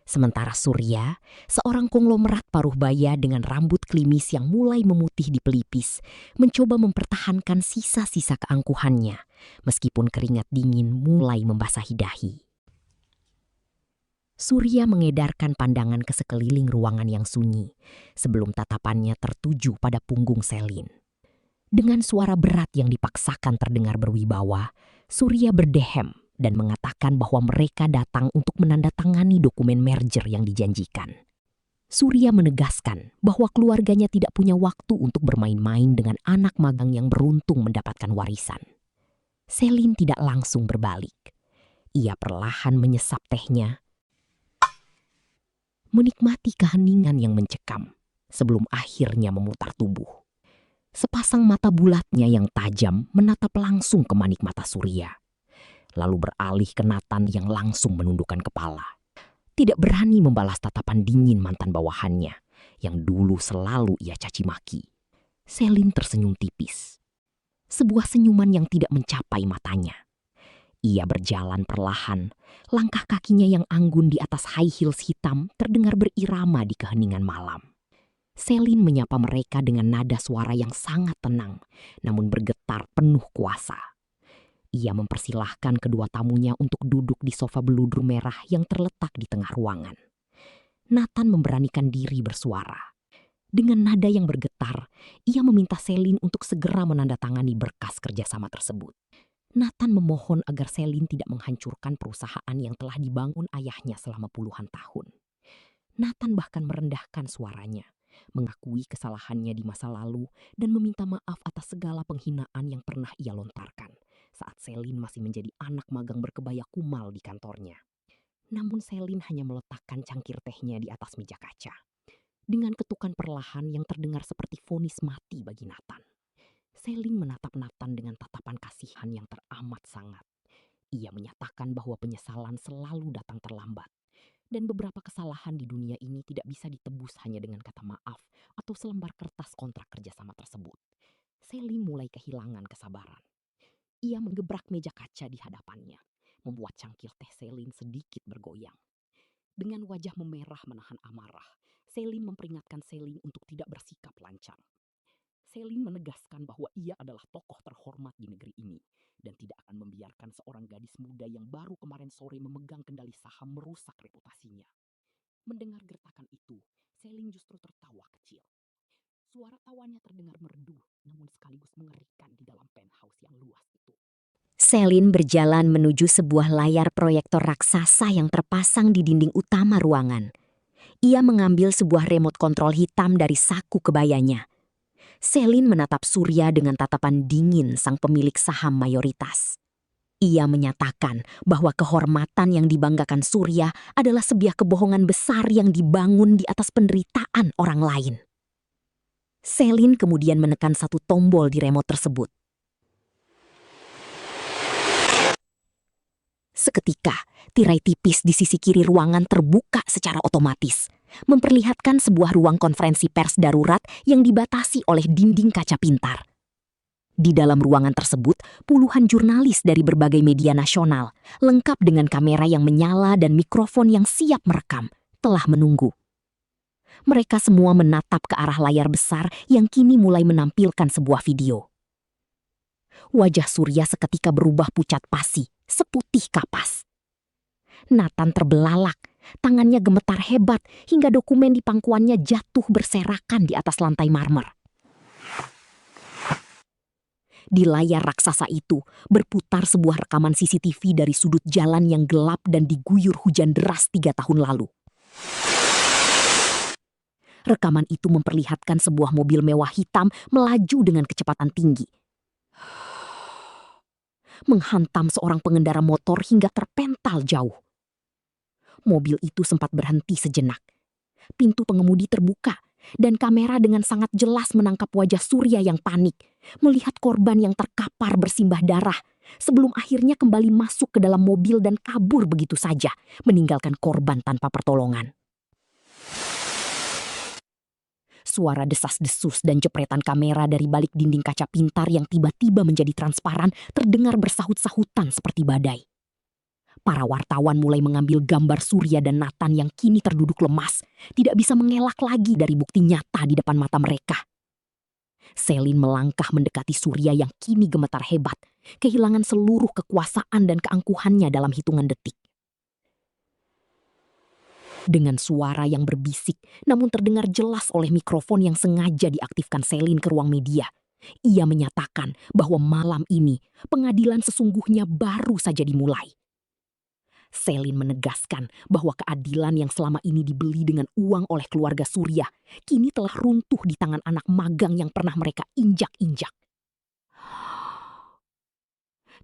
Sementara Surya, seorang konglomerat paruh baya dengan rambut klimis yang mulai memutih di pelipis, mencoba mempertahankan sisa-sisa keangkuhannya, meskipun keringat dingin mulai membasahi dahi. Surya mengedarkan pandangan ke sekeliling ruangan yang sunyi, sebelum tatapannya tertuju pada punggung Selin. Dengan suara berat yang dipaksakan terdengar berwibawa, Surya berdehem dan mengatakan bahwa mereka datang untuk menandatangani dokumen merger yang dijanjikan. Surya menegaskan bahwa keluarganya tidak punya waktu untuk bermain-main dengan anak magang yang beruntung mendapatkan warisan. Selin tidak langsung berbalik. Ia perlahan menyesap tehnya, menikmati keheningan yang mencekam sebelum akhirnya memutar tubuh. Sepasang mata bulatnya yang tajam menatap langsung ke manik mata Surya, lalu beralih ke Nathan yang langsung menundukkan kepala. Tidak berani membalas tatapan dingin mantan bawahannya, yang dulu selalu ia caci maki. Selin tersenyum tipis. Sebuah senyuman yang tidak mencapai matanya. Ia berjalan perlahan, langkah kakinya yang anggun di atas high heels hitam terdengar berirama di keheningan malam. Selin menyapa mereka dengan nada suara yang sangat tenang, namun bergetar penuh kuasa. Ia mempersilahkan kedua tamunya untuk duduk di sofa beludur merah yang terletak di tengah ruangan. Nathan memberanikan diri bersuara. Dengan nada yang bergetar, ia meminta Selin untuk segera menandatangani berkas kerjasama tersebut. Nathan memohon agar Selin tidak menghancurkan perusahaan yang telah dibangun ayahnya selama puluhan tahun. Nathan bahkan merendahkan suaranya, mengakui kesalahannya di masa lalu dan meminta maaf atas segala penghinaan yang pernah ia lontarkan saat Selin masih menjadi anak magang berkebaya kumal di kantornya. Namun Selin hanya meletakkan cangkir tehnya di atas meja kaca, dengan ketukan perlahan yang terdengar seperti vonis mati bagi Nathan. Selin menatap Nathan dengan tatapan kasihan yang teramat sangat. Ia menyatakan bahwa penyesalan selalu datang terlambat, dan beberapa kesalahan di dunia ini tidak bisa ditebus hanya dengan kata maaf atau selembar kertas kontrak kerjasama tersebut. Selin mulai kehilangan kesabaran. Ia menggebrak meja kaca di hadapannya, membuat cangkir teh Selin sedikit bergoyang. Dengan wajah memerah menahan amarah, Selin memperingatkan Selin untuk tidak bersikap lancang. Selin menegaskan bahwa ia adalah tokoh terhormat di negeri ini dan tidak akan membiarkan seorang gadis muda yang baru kemarin sore memegang kendali saham merusak reputasinya. Mendengar gertakan itu, Selin justru tertawa kecil. Suara tawanya terdengar merdu, namun sekaligus mengerikan di dalam penthouse yang luas itu.
Selin berjalan menuju sebuah layar proyektor raksasa yang terpasang di dinding utama ruangan. Ia mengambil sebuah remote kontrol hitam dari saku kebayanya. Selin menatap Surya dengan tatapan dingin sang pemilik saham mayoritas. Ia menyatakan bahwa kehormatan yang dibanggakan Surya adalah sebuah kebohongan besar yang dibangun di atas penderitaan orang lain. Selin kemudian menekan satu tombol di remote tersebut. Seketika, tirai tipis di sisi kiri ruangan terbuka secara otomatis, memperlihatkan sebuah ruang konferensi pers darurat yang dibatasi oleh dinding kaca pintar. Di dalam ruangan tersebut, puluhan jurnalis dari berbagai media nasional, lengkap dengan kamera yang menyala dan mikrofon yang siap merekam, telah menunggu. Mereka semua menatap ke arah layar besar yang kini mulai menampilkan sebuah video. Wajah Surya seketika berubah pucat pasi, seputih kapas. Nathan terbelalak, tangannya gemetar hebat hingga dokumen di pangkuannya jatuh berserakan di atas lantai marmer. Di layar raksasa itu berputar sebuah rekaman CCTV dari sudut jalan yang gelap dan diguyur hujan deras 3 tahun lalu. Rekaman itu memperlihatkan sebuah mobil mewah hitam melaju dengan kecepatan tinggi. menghantam seorang pengendara motor hingga terpental jauh. Mobil itu sempat berhenti sejenak. Pintu pengemudi terbuka dan kamera dengan sangat jelas menangkap wajah Surya yang panik melihat korban yang terkapar bersimbah darah sebelum akhirnya kembali masuk ke dalam mobil dan kabur begitu saja, meninggalkan korban tanpa pertolongan. Suara desas-desus dan jepretan kamera dari balik dinding kaca pintar yang tiba-tiba menjadi transparan terdengar bersahut-sahutan seperti badai. Para wartawan mulai mengambil gambar Surya dan Nathan yang kini terduduk lemas, tidak bisa mengelak lagi dari bukti nyata di depan mata mereka. Selin melangkah mendekati Surya yang kini gemetar hebat, kehilangan seluruh kekuasaan dan keangkuhannya dalam hitungan detik. Dengan suara yang berbisik, namun terdengar jelas oleh mikrofon yang sengaja diaktifkan Selin ke ruang media, ia menyatakan bahwa malam ini pengadilan sesungguhnya baru saja dimulai. Selin menegaskan bahwa keadilan yang selama ini dibeli dengan uang oleh keluarga Surya kini telah runtuh di tangan anak magang yang pernah mereka injak-injak.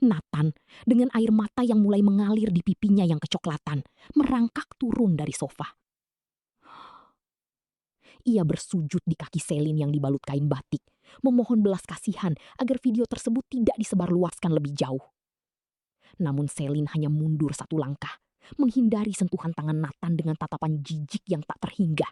Nathan, dengan air mata yang mulai mengalir di pipinya yang kecoklatan, merangkak turun dari sofa. Ia bersujud di kaki Selin yang dibalut kain batik, memohon belas kasihan agar video tersebut tidak disebarluaskan lebih jauh. Namun Selin hanya mundur satu langkah, menghindari sentuhan tangan Nathan dengan tatapan jijik yang tak terhingga.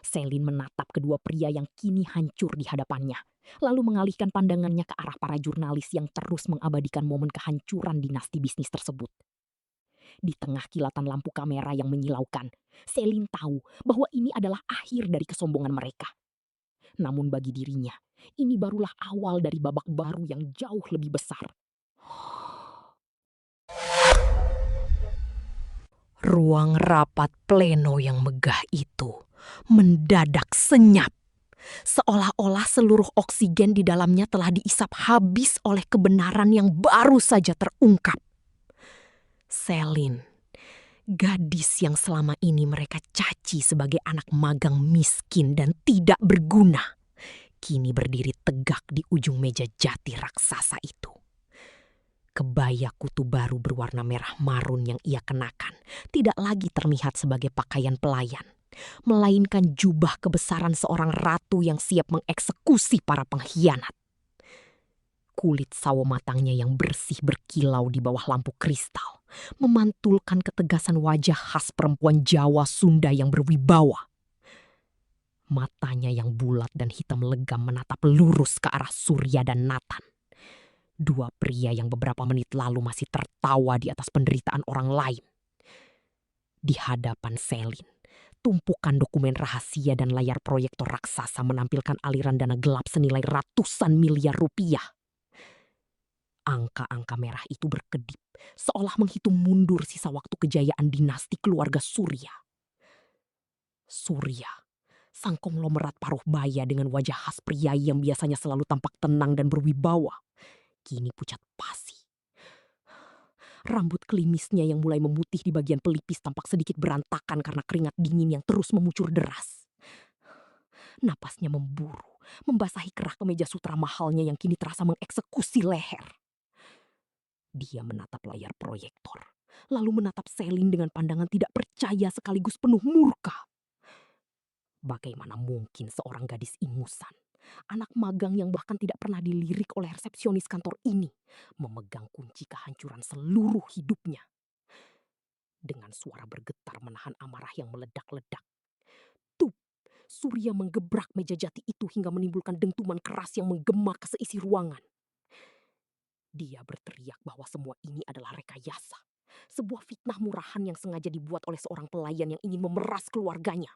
Selin menatap kedua pria yang kini hancur di hadapannya, lalu mengalihkan pandangannya ke arah para jurnalis yang terus mengabadikan momen kehancuran dinasti bisnis tersebut. Di tengah kilatan lampu kamera yang menyilaukan, Selin tahu bahwa ini adalah akhir dari kesombongan mereka. Namun bagi dirinya, ini barulah awal dari babak baru yang jauh lebih besar.
Ruang rapat pleno yang megah itu mendadak senyap. Seolah-olah seluruh oksigen di dalamnya telah diisap habis oleh kebenaran yang baru saja terungkap. Selin, gadis yang selama ini mereka caci sebagai anak magang miskin dan tidak berguna, kini berdiri tegak di ujung meja jati raksasa itu. Kebaya kutu baru berwarna merah marun yang ia kenakan tidak lagi terlihat sebagai pakaian pelayan, melainkan jubah kebesaran seorang ratu yang siap mengeksekusi para pengkhianat. Kulit sawo matangnya yang bersih berkilau di bawah lampu kristal memantulkan ketegasan wajah khas perempuan Jawa Sunda yang berwibawa. Matanya yang bulat dan hitam legam menatap lurus ke arah Surya dan Nathan. Dua pria yang beberapa menit lalu masih tertawa di atas penderitaan orang lain. Di hadapan Selin, tumpukan dokumen rahasia dan layar proyektor raksasa menampilkan aliran dana gelap senilai ratusan miliar rupiah. Angka-angka merah itu berkedip, seolah menghitung mundur sisa waktu kejayaan dinasti keluarga Surya. Surya, sang konglomerat paruh baya dengan wajah khas priai yang biasanya selalu tampak tenang dan berwibawa, kini pucat pasi. Rambut klimisnya yang mulai memutih di bagian pelipis tampak sedikit berantakan karena keringat dingin yang terus memucur deras. Napasnya memburu, membasahi kerah kemeja sutra mahalnya yang kini terasa mengeksekusi leher. Dia menatap layar proyektor, lalu menatap Selin dengan pandangan tidak percaya sekaligus penuh murka. Bagaimana mungkin seorang gadis ingusan, anak magang yang bahkan tidak pernah dilirik oleh resepsionis kantor ini, memegang kunci kehancuran seluruh hidupnya. Dengan suara bergetar menahan amarah yang meledak-ledak, tup, Surya menggebrak meja jati itu hingga menimbulkan dentuman keras yang menggema ke seisi ruangan. Dia berteriak bahwa semua ini adalah rekayasa, sebuah fitnah murahan yang sengaja dibuat oleh seorang pelayan yang ingin memeras keluarganya.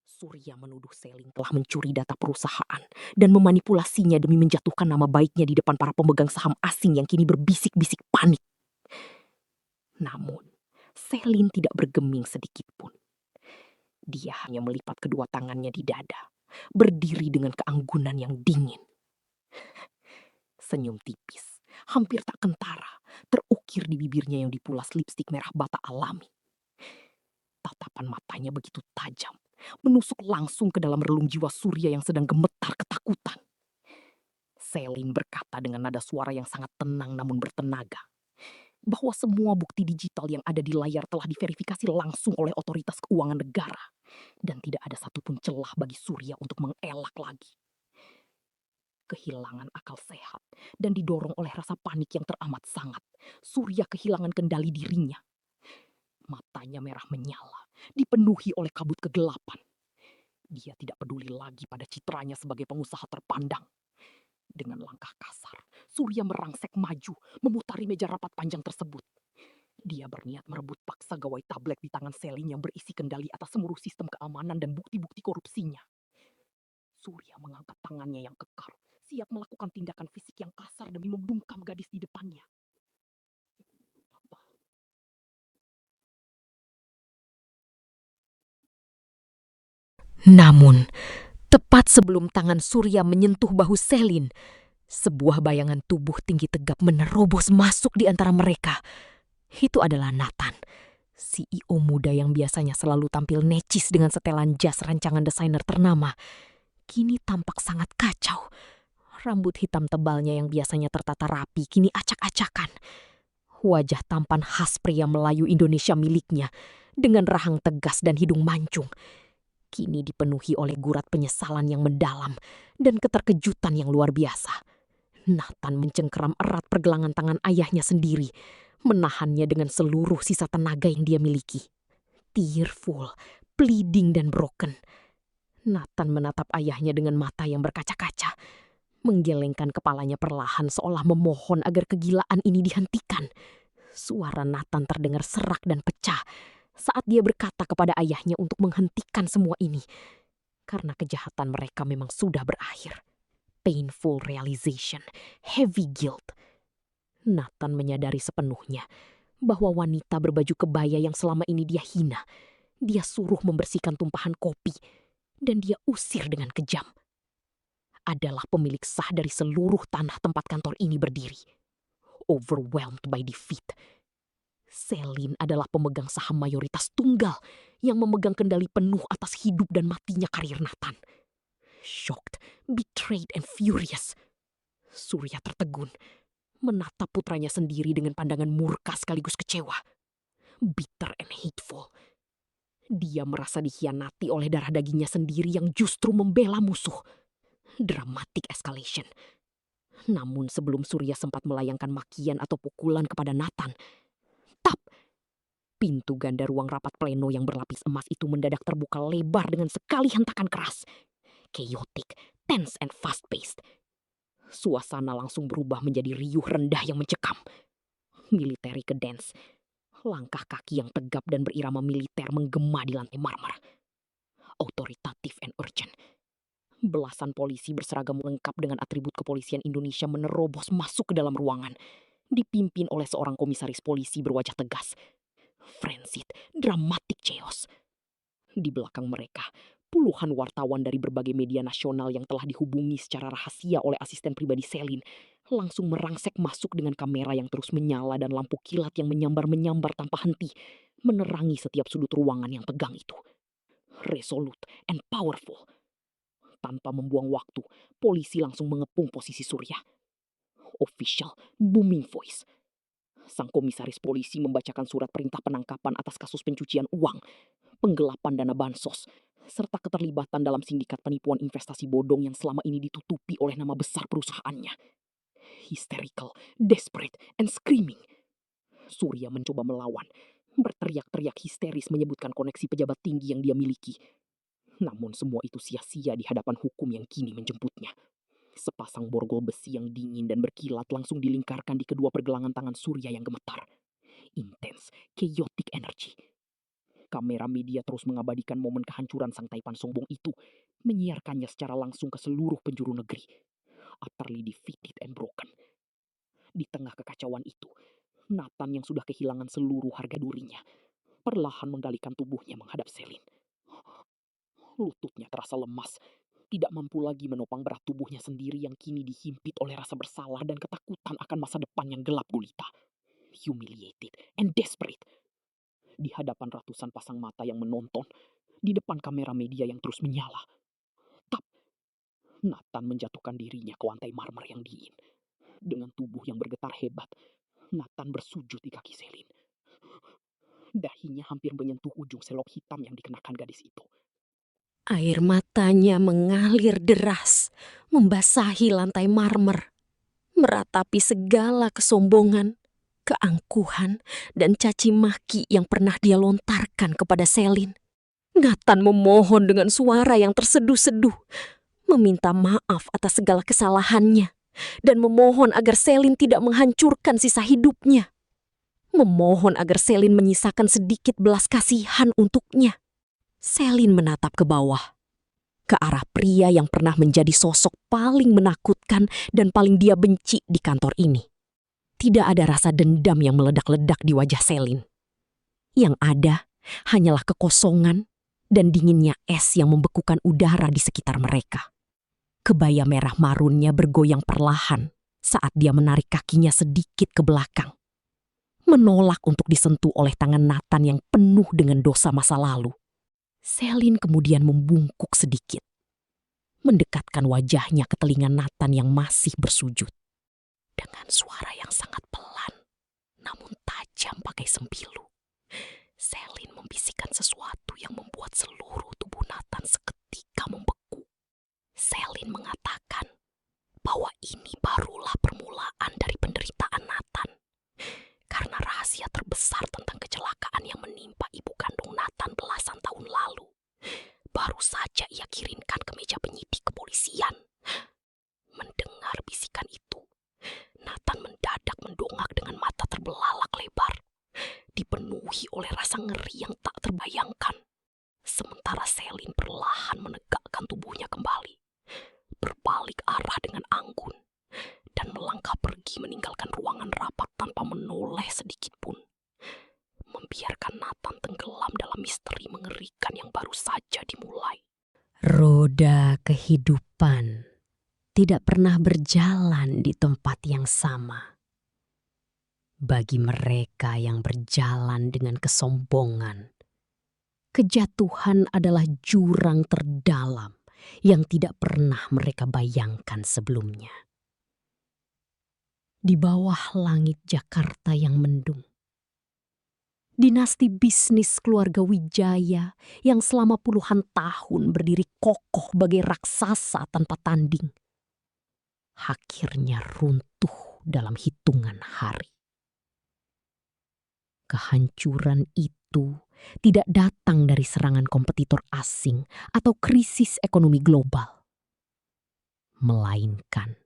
Surya menuduh Selin telah mencuri data perusahaan dan memanipulasinya demi menjatuhkan nama baiknya di depan para pemegang saham asing yang kini berbisik-bisik panik. Namun, Selin tidak bergeming sedikit pun. Dia hanya melipat kedua tangannya di dada, berdiri dengan keanggunan yang dingin. Senyum tipis, hampir tak kentara, terukir di bibirnya yang dipulas lipstik merah bata alami. Tatapan matanya begitu tajam, menusuk langsung ke dalam relung jiwa Surya yang sedang gemetar ketakutan.
Selin berkata dengan nada suara yang sangat tenang namun bertenaga, bahwa semua bukti digital yang ada di layar telah diverifikasi langsung oleh otoritas keuangan negara dan tidak ada satupun celah bagi Surya untuk mengelak lagi. Kehilangan akal sehat dan didorong oleh rasa panik yang teramat sangat, Surya kehilangan kendali dirinya. Matanya merah menyala, dipenuhi oleh kabut kegelapan. Dia tidak peduli lagi pada citranya sebagai pengusaha terpandang. Dengan langkah kasar, Surya merangsek maju, memutari meja rapat panjang tersebut. Dia berniat merebut paksa gawai tablet di tangan Selin yang berisi kendali atas seluruh sistem keamanan dan bukti-bukti korupsinya. Surya mengangkat tangannya yang kekar, siap melakukan tindakan fisik yang kasar demi membungkam gadis di depannya.
Namun, tepat sebelum tangan Surya menyentuh bahu Selin, sebuah bayangan tubuh tinggi tegap menerobos masuk di antara mereka. Itu adalah Nathan, CEO muda yang biasanya selalu tampil necis dengan setelan jas rancangan desainer ternama. Kini tampak sangat kacau. Rambut hitam tebalnya yang biasanya tertata rapi kini acak-acakan. Wajah tampan khas pria Melayu Indonesia miliknya dengan rahang tegas dan hidung mancung kini dipenuhi oleh gurat penyesalan yang mendalam dan keterkejutan yang luar biasa. Nathan mencengkeram erat pergelangan tangan ayahnya sendiri, menahannya dengan seluruh sisa tenaga yang dia miliki. Tearful, pleading dan broken. Nathan menatap ayahnya dengan mata yang berkaca-kaca, menggelengkan kepalanya perlahan seolah memohon agar kegilaan ini dihentikan. Suara Nathan terdengar serak dan pecah saat dia berkata kepada ayahnya untuk menghentikan semua ini, karena kejahatan mereka memang sudah berakhir. Painful realization, heavy guilt. Nathan menyadari sepenuhnya bahwa wanita berbaju kebaya yang selama ini dia hina, dia suruh membersihkan tumpahan kopi, dan dia usir dengan kejam, adalah pemilik sah dari seluruh tanah tempat kantor ini berdiri. Overwhelmed by defeat, Selin adalah pemegang saham mayoritas tunggal yang memegang kendali penuh atas hidup dan matinya karir Nathan. Shocked, betrayed, and furious, Surya tertegun, menatap putranya sendiri dengan pandangan murka sekaligus kecewa. Bitter and hateful. Dia merasa dikhianati oleh darah dagingnya sendiri yang justru membela musuh. Dramatic escalation. Namun sebelum Surya sempat melayangkan makian atau pukulan kepada Nathan, pintu ganda ruang rapat pleno yang berlapis emas itu mendadak terbuka lebar dengan sekali hentakan keras. Chaotic, tense, and fast-paced. Suasana langsung berubah menjadi riuh rendah yang mencekam. Military cadence. Langkah kaki yang tegap dan berirama militer menggema di lantai marmer. Authoritative and urgent. Belasan polisi berseragam lengkap dengan atribut kepolisian Indonesia menerobos masuk ke dalam ruangan, dipimpin oleh seorang komisaris polisi berwajah tegas. Frenzied, dramatic chaos. Di belakang mereka, puluhan wartawan dari berbagai media nasional yang telah dihubungi secara rahasia oleh asisten pribadi Selin langsung merangsek masuk dengan kamera yang terus menyala dan lampu kilat yang menyambar-menyambar tanpa henti, menerangi setiap sudut ruangan yang tegang itu. Resolute and powerful. Tanpa membuang waktu, polisi langsung mengepung posisi Surya. Official, booming voice. Sang komisaris polisi membacakan surat perintah penangkapan atas kasus pencucian uang, penggelapan dana bansos, serta keterlibatan dalam sindikat penipuan investasi bodong yang selama ini ditutupi oleh nama besar perusahaannya. Hysterical, desperate, and screaming. Surya mencoba melawan, berteriak-teriak histeris menyebutkan koneksi pejabat tinggi yang dia miliki. Namun semua itu sia-sia di hadapan hukum yang kini menjemputnya. Sepasang borgol besi yang dingin dan berkilat langsung dilingkarkan di kedua pergelangan tangan Surya yang gemetar. Intense, chaotic energy. Kamera media terus mengabadikan momen kehancuran sang taipan sombong itu, menyiarkannya secara langsung ke seluruh penjuru negeri. Utterly defeated and broken. Di tengah kekacauan itu, Nathan yang sudah kehilangan seluruh harga dirinya, perlahan menggalikan tubuhnya menghadap Selin. Lututnya terasa lemas, tidak mampu lagi menopang berat tubuhnya sendiri yang kini dihimpit oleh rasa bersalah dan ketakutan akan masa depan yang gelap gulita. Humiliated and desperate. Di hadapan ratusan pasang mata yang menonton, di depan kamera media yang terus menyala.
Nathan menjatuhkan dirinya ke lantai marmer yang dingin. Dengan tubuh yang bergetar hebat, Nathan bersujud di kaki Selin. Dahinya hampir menyentuh ujung selop hitam yang dikenakan gadis itu.
Air matanya mengalir deras, membasahi lantai marmer, meratapi segala kesombongan, keangkuhan, dan caci maki yang pernah dia lontarkan kepada Selin. Nathan memohon dengan suara yang terseduh-seduh, meminta maaf atas segala kesalahannya, dan memohon agar Selin tidak menghancurkan sisa hidupnya. Memohon agar Selin menyisakan sedikit belas kasihan untuknya. Selin menatap ke bawah, ke arah pria yang pernah menjadi sosok paling menakutkan dan paling dia benci di kantor ini. Tidak ada rasa dendam yang meledak-ledak di wajah Selin. Yang ada hanyalah kekosongan dan dinginnya es yang membekukan udara di sekitar mereka. Kebaya merah marunnya bergoyang perlahan saat dia menarik kakinya sedikit ke belakang, menolak untuk disentuh oleh tangan Nathan yang penuh dengan dosa masa lalu. Selin kemudian membungkuk sedikit, mendekatkan wajahnya ke telinga Nathan yang masih bersujud. Dengan suara yang sangat pelan, namun tajam bagai sempilu, Selin membisikkan sesuatu yang membuat seluruh tubuh Nathan seketika membeku. Selin mengatakan bahwa ini barulah permulaan dari penderitaan Nathan. Karena rahasia terbesar tentang kecelakaan yang menimpa ibu kandung Nathan belasan tahun lalu baru saja ia kirimkan ke meja penyidik kepolisian. Mendengar bisikan itu, Nathan mendadak mendongak dengan mata terbelalak lebar, dipenuhi oleh rasa ngeri yang tak terbayangkan. Sementara Selin perlahan menegakkan tubuhnya kembali, berbalik arah dengan anggun, dan melangkah pergi meninggalkan ruangan rapat tanpa menoleh sedikit pun, membiarkan Nathan tenggelam dalam misteri mengerikan yang baru saja dimulai.
Roda kehidupan tidak pernah berjalan di tempat yang sama. Bagi mereka yang berjalan dengan kesombongan, kejatuhan adalah jurang terdalam yang tidak pernah mereka bayangkan sebelumnya. Di bawah langit Jakarta yang mendung, dinasti bisnis keluarga Wijaya yang selama puluhan tahun berdiri kokoh bagai raksasa tanpa tanding, akhirnya runtuh dalam hitungan hari. Kehancuran itu tidak datang dari serangan kompetitor asing atau krisis ekonomi global, melainkan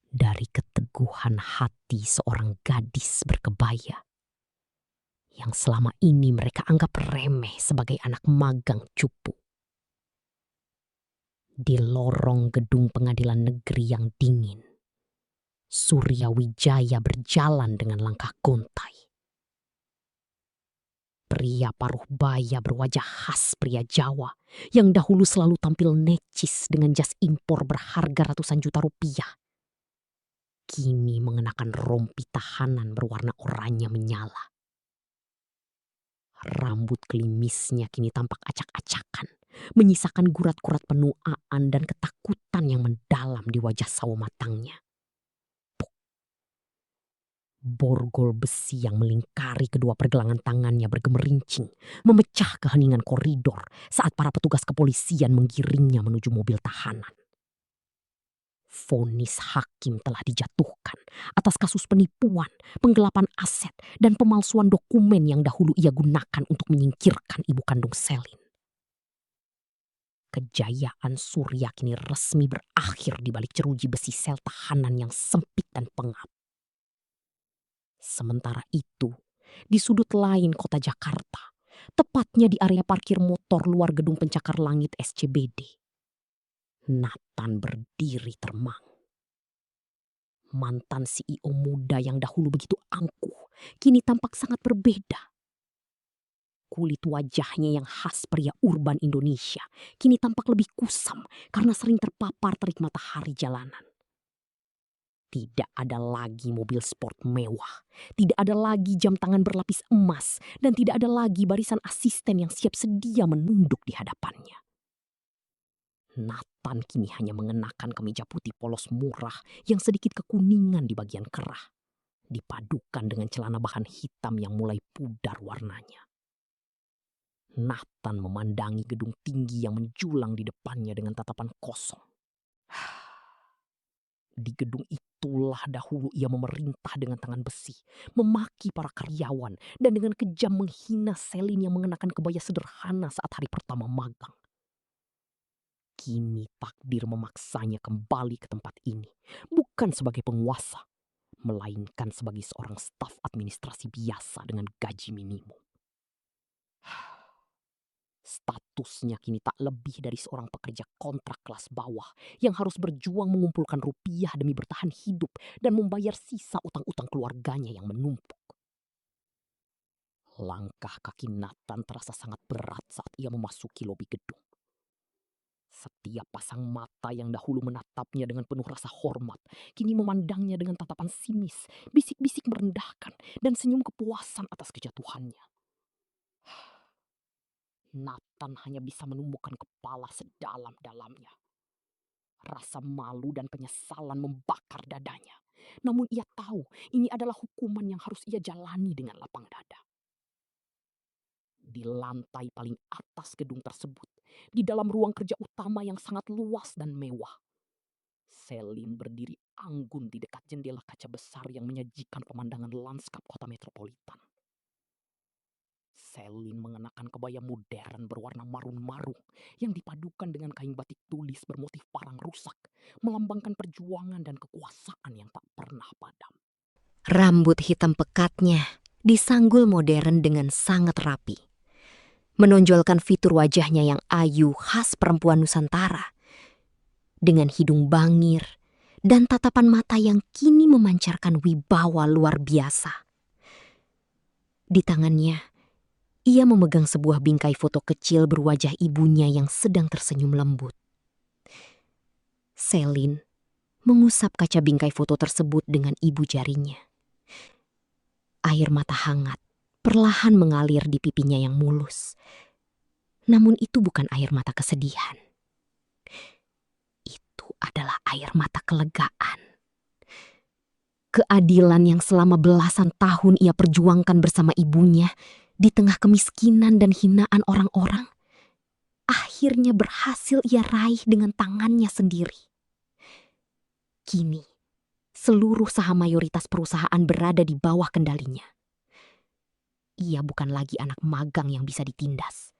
dari keteguhan hati seorang gadis berkebaya yang selama ini mereka anggap remeh sebagai anak magang cupu. Di lorong gedung pengadilan negeri yang dingin, Surya Wijaya berjalan dengan langkah gontai. Pria paruh baya berwajah khas pria Jawa yang dahulu selalu tampil necis dengan jas impor berharga ratusan juta rupiah, kini mengenakan rompi tahanan berwarna oranye menyala. Rambut klimisnya kini tampak acak-acakan, menyisakan gurat-gurat penuaan dan ketakutan yang mendalam di wajah sawo matangnya. Borgol besi yang melingkari kedua pergelangan tangannya bergemerincing, memecah keheningan koridor saat para petugas kepolisian menggiringnya menuju mobil tahanan. Vonis hakim telah dijatuhkan atas kasus penipuan, penggelapan aset, dan pemalsuan dokumen yang dahulu ia gunakan untuk menyingkirkan ibu kandung Selin. Kejayaan Surya kini resmi berakhir di balik jeruji besi sel tahanan yang sempit dan pengap. Sementara itu, di sudut lain kota Jakarta, tepatnya di area parkir motor luar gedung pencakar langit SCBD, Nathan berdiri termang. Mantan CEO muda yang dahulu begitu angkuh, kini tampak sangat berbeda. Kulit wajahnya yang khas pria urban Indonesia, kini tampak lebih kusam karena sering terpapar terik matahari jalanan. Tidak ada lagi mobil sport mewah, tidak ada lagi jam tangan berlapis emas, dan tidak ada lagi barisan asisten yang siap sedia menunduk di hadapannya.
Nathan kini hanya mengenakan kemeja putih polos murah yang sedikit kekuningan di bagian kerah, dipadukan dengan celana bahan hitam yang mulai pudar warnanya. Nathan memandangi gedung tinggi yang menjulang di depannya dengan tatapan kosong. Di gedung itulah dahulu ia memerintah dengan tangan besi, memaki para karyawan, dan dengan kejam menghina Selin yang mengenakan kebaya sederhana saat hari pertama magang. Kini takdir memaksanya kembali ke tempat ini, bukan sebagai penguasa, melainkan sebagai seorang staf administrasi biasa dengan gaji minimum. Statusnya kini tak lebih dari seorang pekerja kontrak kelas bawah yang harus berjuang mengumpulkan rupiah demi bertahan hidup dan membayar sisa utang-utang keluarganya yang menumpuk. Langkah kaki Nathan terasa sangat berat saat ia memasuki lobi gedung. Setiap pasang mata yang dahulu menatapnya dengan penuh rasa hormat, kini memandangnya dengan tatapan sinis, bisik-bisik merendahkan, dan senyum kepuasan atas kejatuhannya. Nathan hanya bisa menumbuhkan kepala sedalam-dalamnya. Rasa malu dan penyesalan membakar dadanya. Namun ia tahu ini adalah hukuman yang harus ia jalani dengan lapang dada. Di lantai paling atas gedung tersebut, di dalam ruang kerja utama yang sangat luas dan mewah, Selin berdiri anggun di dekat jendela kaca besar yang menyajikan pemandangan lanskap kota metropolitan. Selin mengenakan kebaya modern berwarna marun-marung yang dipadukan dengan kain batik tulis bermotif parang rusak, melambangkan perjuangan dan kekuasaan yang tak pernah padam.
Rambut hitam pekatnya disanggul modern dengan sangat rapi, menonjolkan fitur wajahnya yang ayu khas perempuan Nusantara, dengan hidung bangir dan tatapan mata yang kini memancarkan wibawa luar biasa. Di tangannya, ia memegang sebuah bingkai foto kecil berwajah ibunya yang sedang tersenyum lembut. Selin mengusap kaca bingkai foto tersebut dengan ibu jarinya. Air mata hangat perlahan mengalir di pipinya yang mulus. Namun itu bukan air mata kesedihan. Itu adalah air mata kelegaan. Keadilan yang selama belasan tahun ia perjuangkan bersama ibunya di tengah kemiskinan dan hinaan orang-orang, akhirnya berhasil ia raih dengan tangannya sendiri. Kini, seluruh saham mayoritas perusahaan berada di bawah kendalinya. Ia bukan lagi anak magang yang bisa ditindas,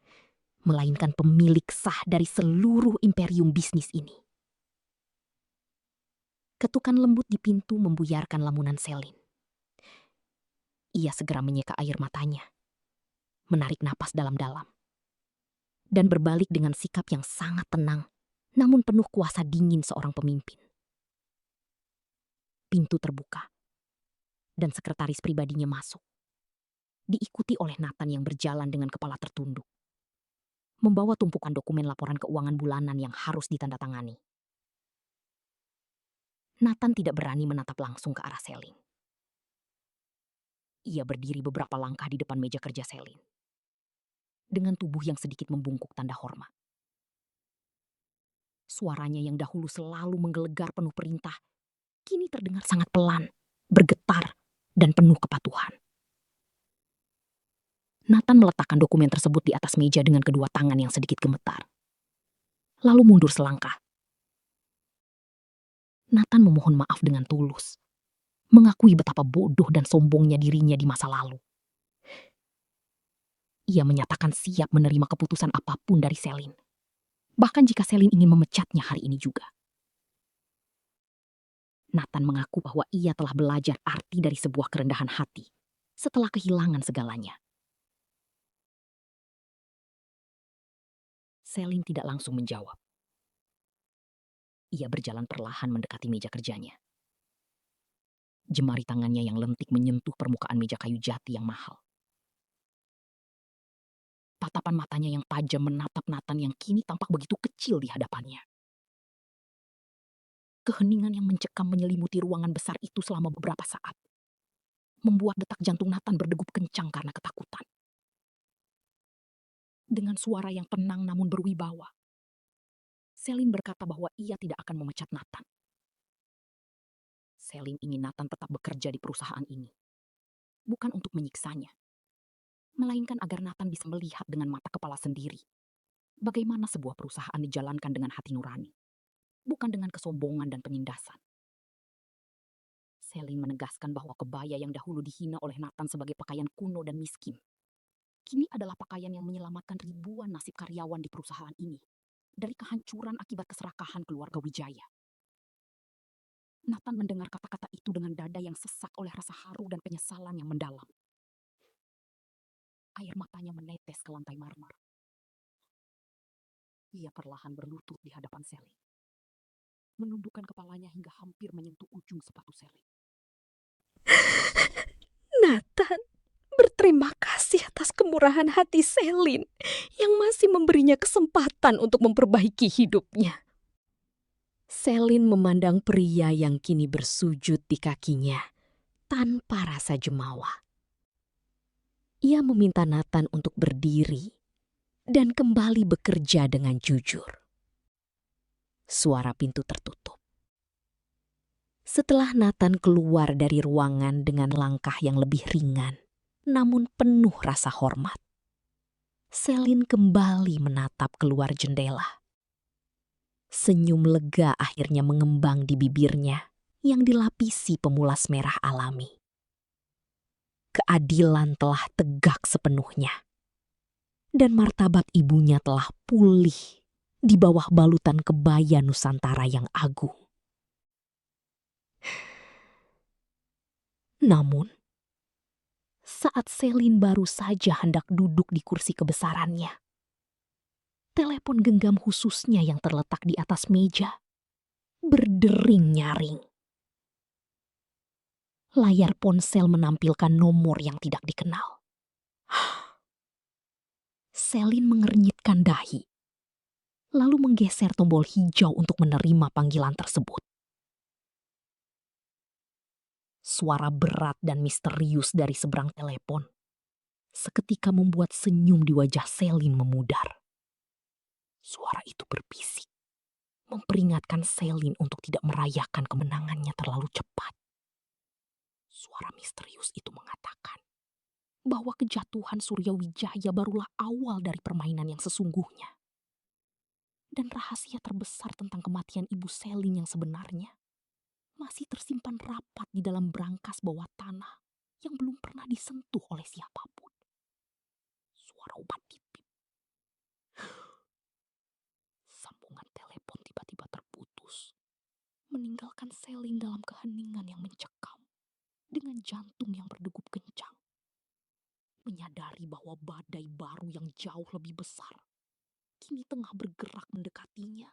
melainkan pemilik sah dari seluruh imperium bisnis ini. Ketukan lembut di pintu membuyarkan lamunan Selin. Ia segera menyeka air matanya, menarik napas dalam-dalam, dan berbalik dengan sikap yang sangat tenang, namun penuh kuasa dingin seorang pemimpin. Pintu terbuka, dan sekretaris pribadinya masuk, diikuti oleh Nathan yang berjalan dengan kepala tertunduk, membawa tumpukan dokumen laporan keuangan bulanan yang harus ditandatangani. Nathan tidak berani menatap langsung ke arah Selin. Ia berdiri beberapa langkah di depan meja kerja Selin, dengan tubuh yang sedikit membungkuk tanda hormat. Suaranya yang dahulu selalu menggelegar penuh perintah, kini terdengar sangat pelan, bergetar, dan penuh kepatuhan. Nathan meletakkan dokumen tersebut di atas meja dengan kedua tangan yang sedikit gemetar. Lalu mundur selangkah. Nathan memohon maaf dengan tulus, mengakui betapa bodoh dan sombongnya dirinya di masa lalu. Ia menyatakan siap menerima keputusan apapun dari Selin, bahkan jika Selin ingin memecatnya hari ini juga. Nathan mengaku bahwa ia telah belajar arti dari sebuah kerendahan hati setelah kehilangan segalanya. Selin tidak langsung menjawab. Ia berjalan perlahan mendekati meja kerjanya. Jemari tangannya yang lentik menyentuh permukaan meja kayu jati yang mahal. Tatapan matanya yang tajam menatap Nathan yang kini tampak begitu kecil di hadapannya. Keheningan yang mencekam menyelimuti ruangan besar itu selama beberapa saat, membuat detak jantung Nathan berdegup kencang karena ketakutan. Dengan suara yang tenang namun berwibawa, Selin berkata bahwa ia tidak akan memecat Nathan. Selin ingin Nathan tetap bekerja di perusahaan ini. Bukan untuk menyiksanya, melainkan agar Nathan bisa melihat dengan mata kepala sendiri bagaimana sebuah perusahaan dijalankan dengan hati nurani, bukan dengan kesombongan dan penindasan. Selin menegaskan bahwa kebaya yang dahulu dihina oleh Nathan sebagai pakaian kuno dan miskin, kini adalah pakaian yang menyelamatkan ribuan nasib karyawan di perusahaan ini dari kehancuran akibat keserakahan keluarga Wijaya. Nathan mendengar kata-kata itu dengan dada yang sesak oleh rasa haru dan penyesalan yang mendalam. Air matanya menetes ke lantai marmer. Ia perlahan berlutut di hadapan Selin, menundukkan kepalanya hingga hampir menyentuh ujung sepatu Selin.
Nathan, berterima kasih atas kemurahan hati Selin yang masih memberinya kesempatan untuk memperbaiki hidupnya. Selin memandang pria yang kini bersujud di kakinya tanpa rasa jemawa. Ia meminta Nathan untuk berdiri dan kembali bekerja dengan jujur. Suara pintu tertutup. Setelah Nathan keluar dari ruangan dengan langkah yang lebih ringan, namun penuh rasa hormat, Selin kembali menatap keluar jendela. Senyum lega akhirnya mengembang di bibirnya yang dilapisi pemulas merah alami. Keadilan telah tegak sepenuhnya, dan martabat ibunya telah pulih di bawah balutan kebaya Nusantara yang agung. Namun, saat Selin baru saja hendak duduk di kursi kebesarannya, telepon genggam khususnya yang terletak di atas meja berdering nyaring. Layar ponsel menampilkan nomor yang tidak dikenal. Selin mengernyitkan dahi, lalu menggeser tombol hijau untuk menerima panggilan tersebut. Suara berat dan misterius dari seberang telepon seketika membuat senyum di wajah Selin memudar. Suara itu berbisik, memperingatkan Selin untuk tidak merayakan kemenangannya terlalu cepat. Suara misterius itu mengatakan bahwa kejatuhan Surya Wijaya barulah awal dari permainan yang sesungguhnya. Dan rahasia terbesar tentang kematian Ibu Selin yang sebenarnya masih tersimpan rapat di dalam brankas bawah tanah yang belum pernah disentuh oleh siapapun. Suara obat pipip. Sambungan telepon tiba-tiba terputus, meninggalkan Selin dalam keheningan yang mencekam dengan jantung yang berdegup kencang. Menyadari bahwa badai baru yang jauh lebih besar kini tengah bergerak mendekatinya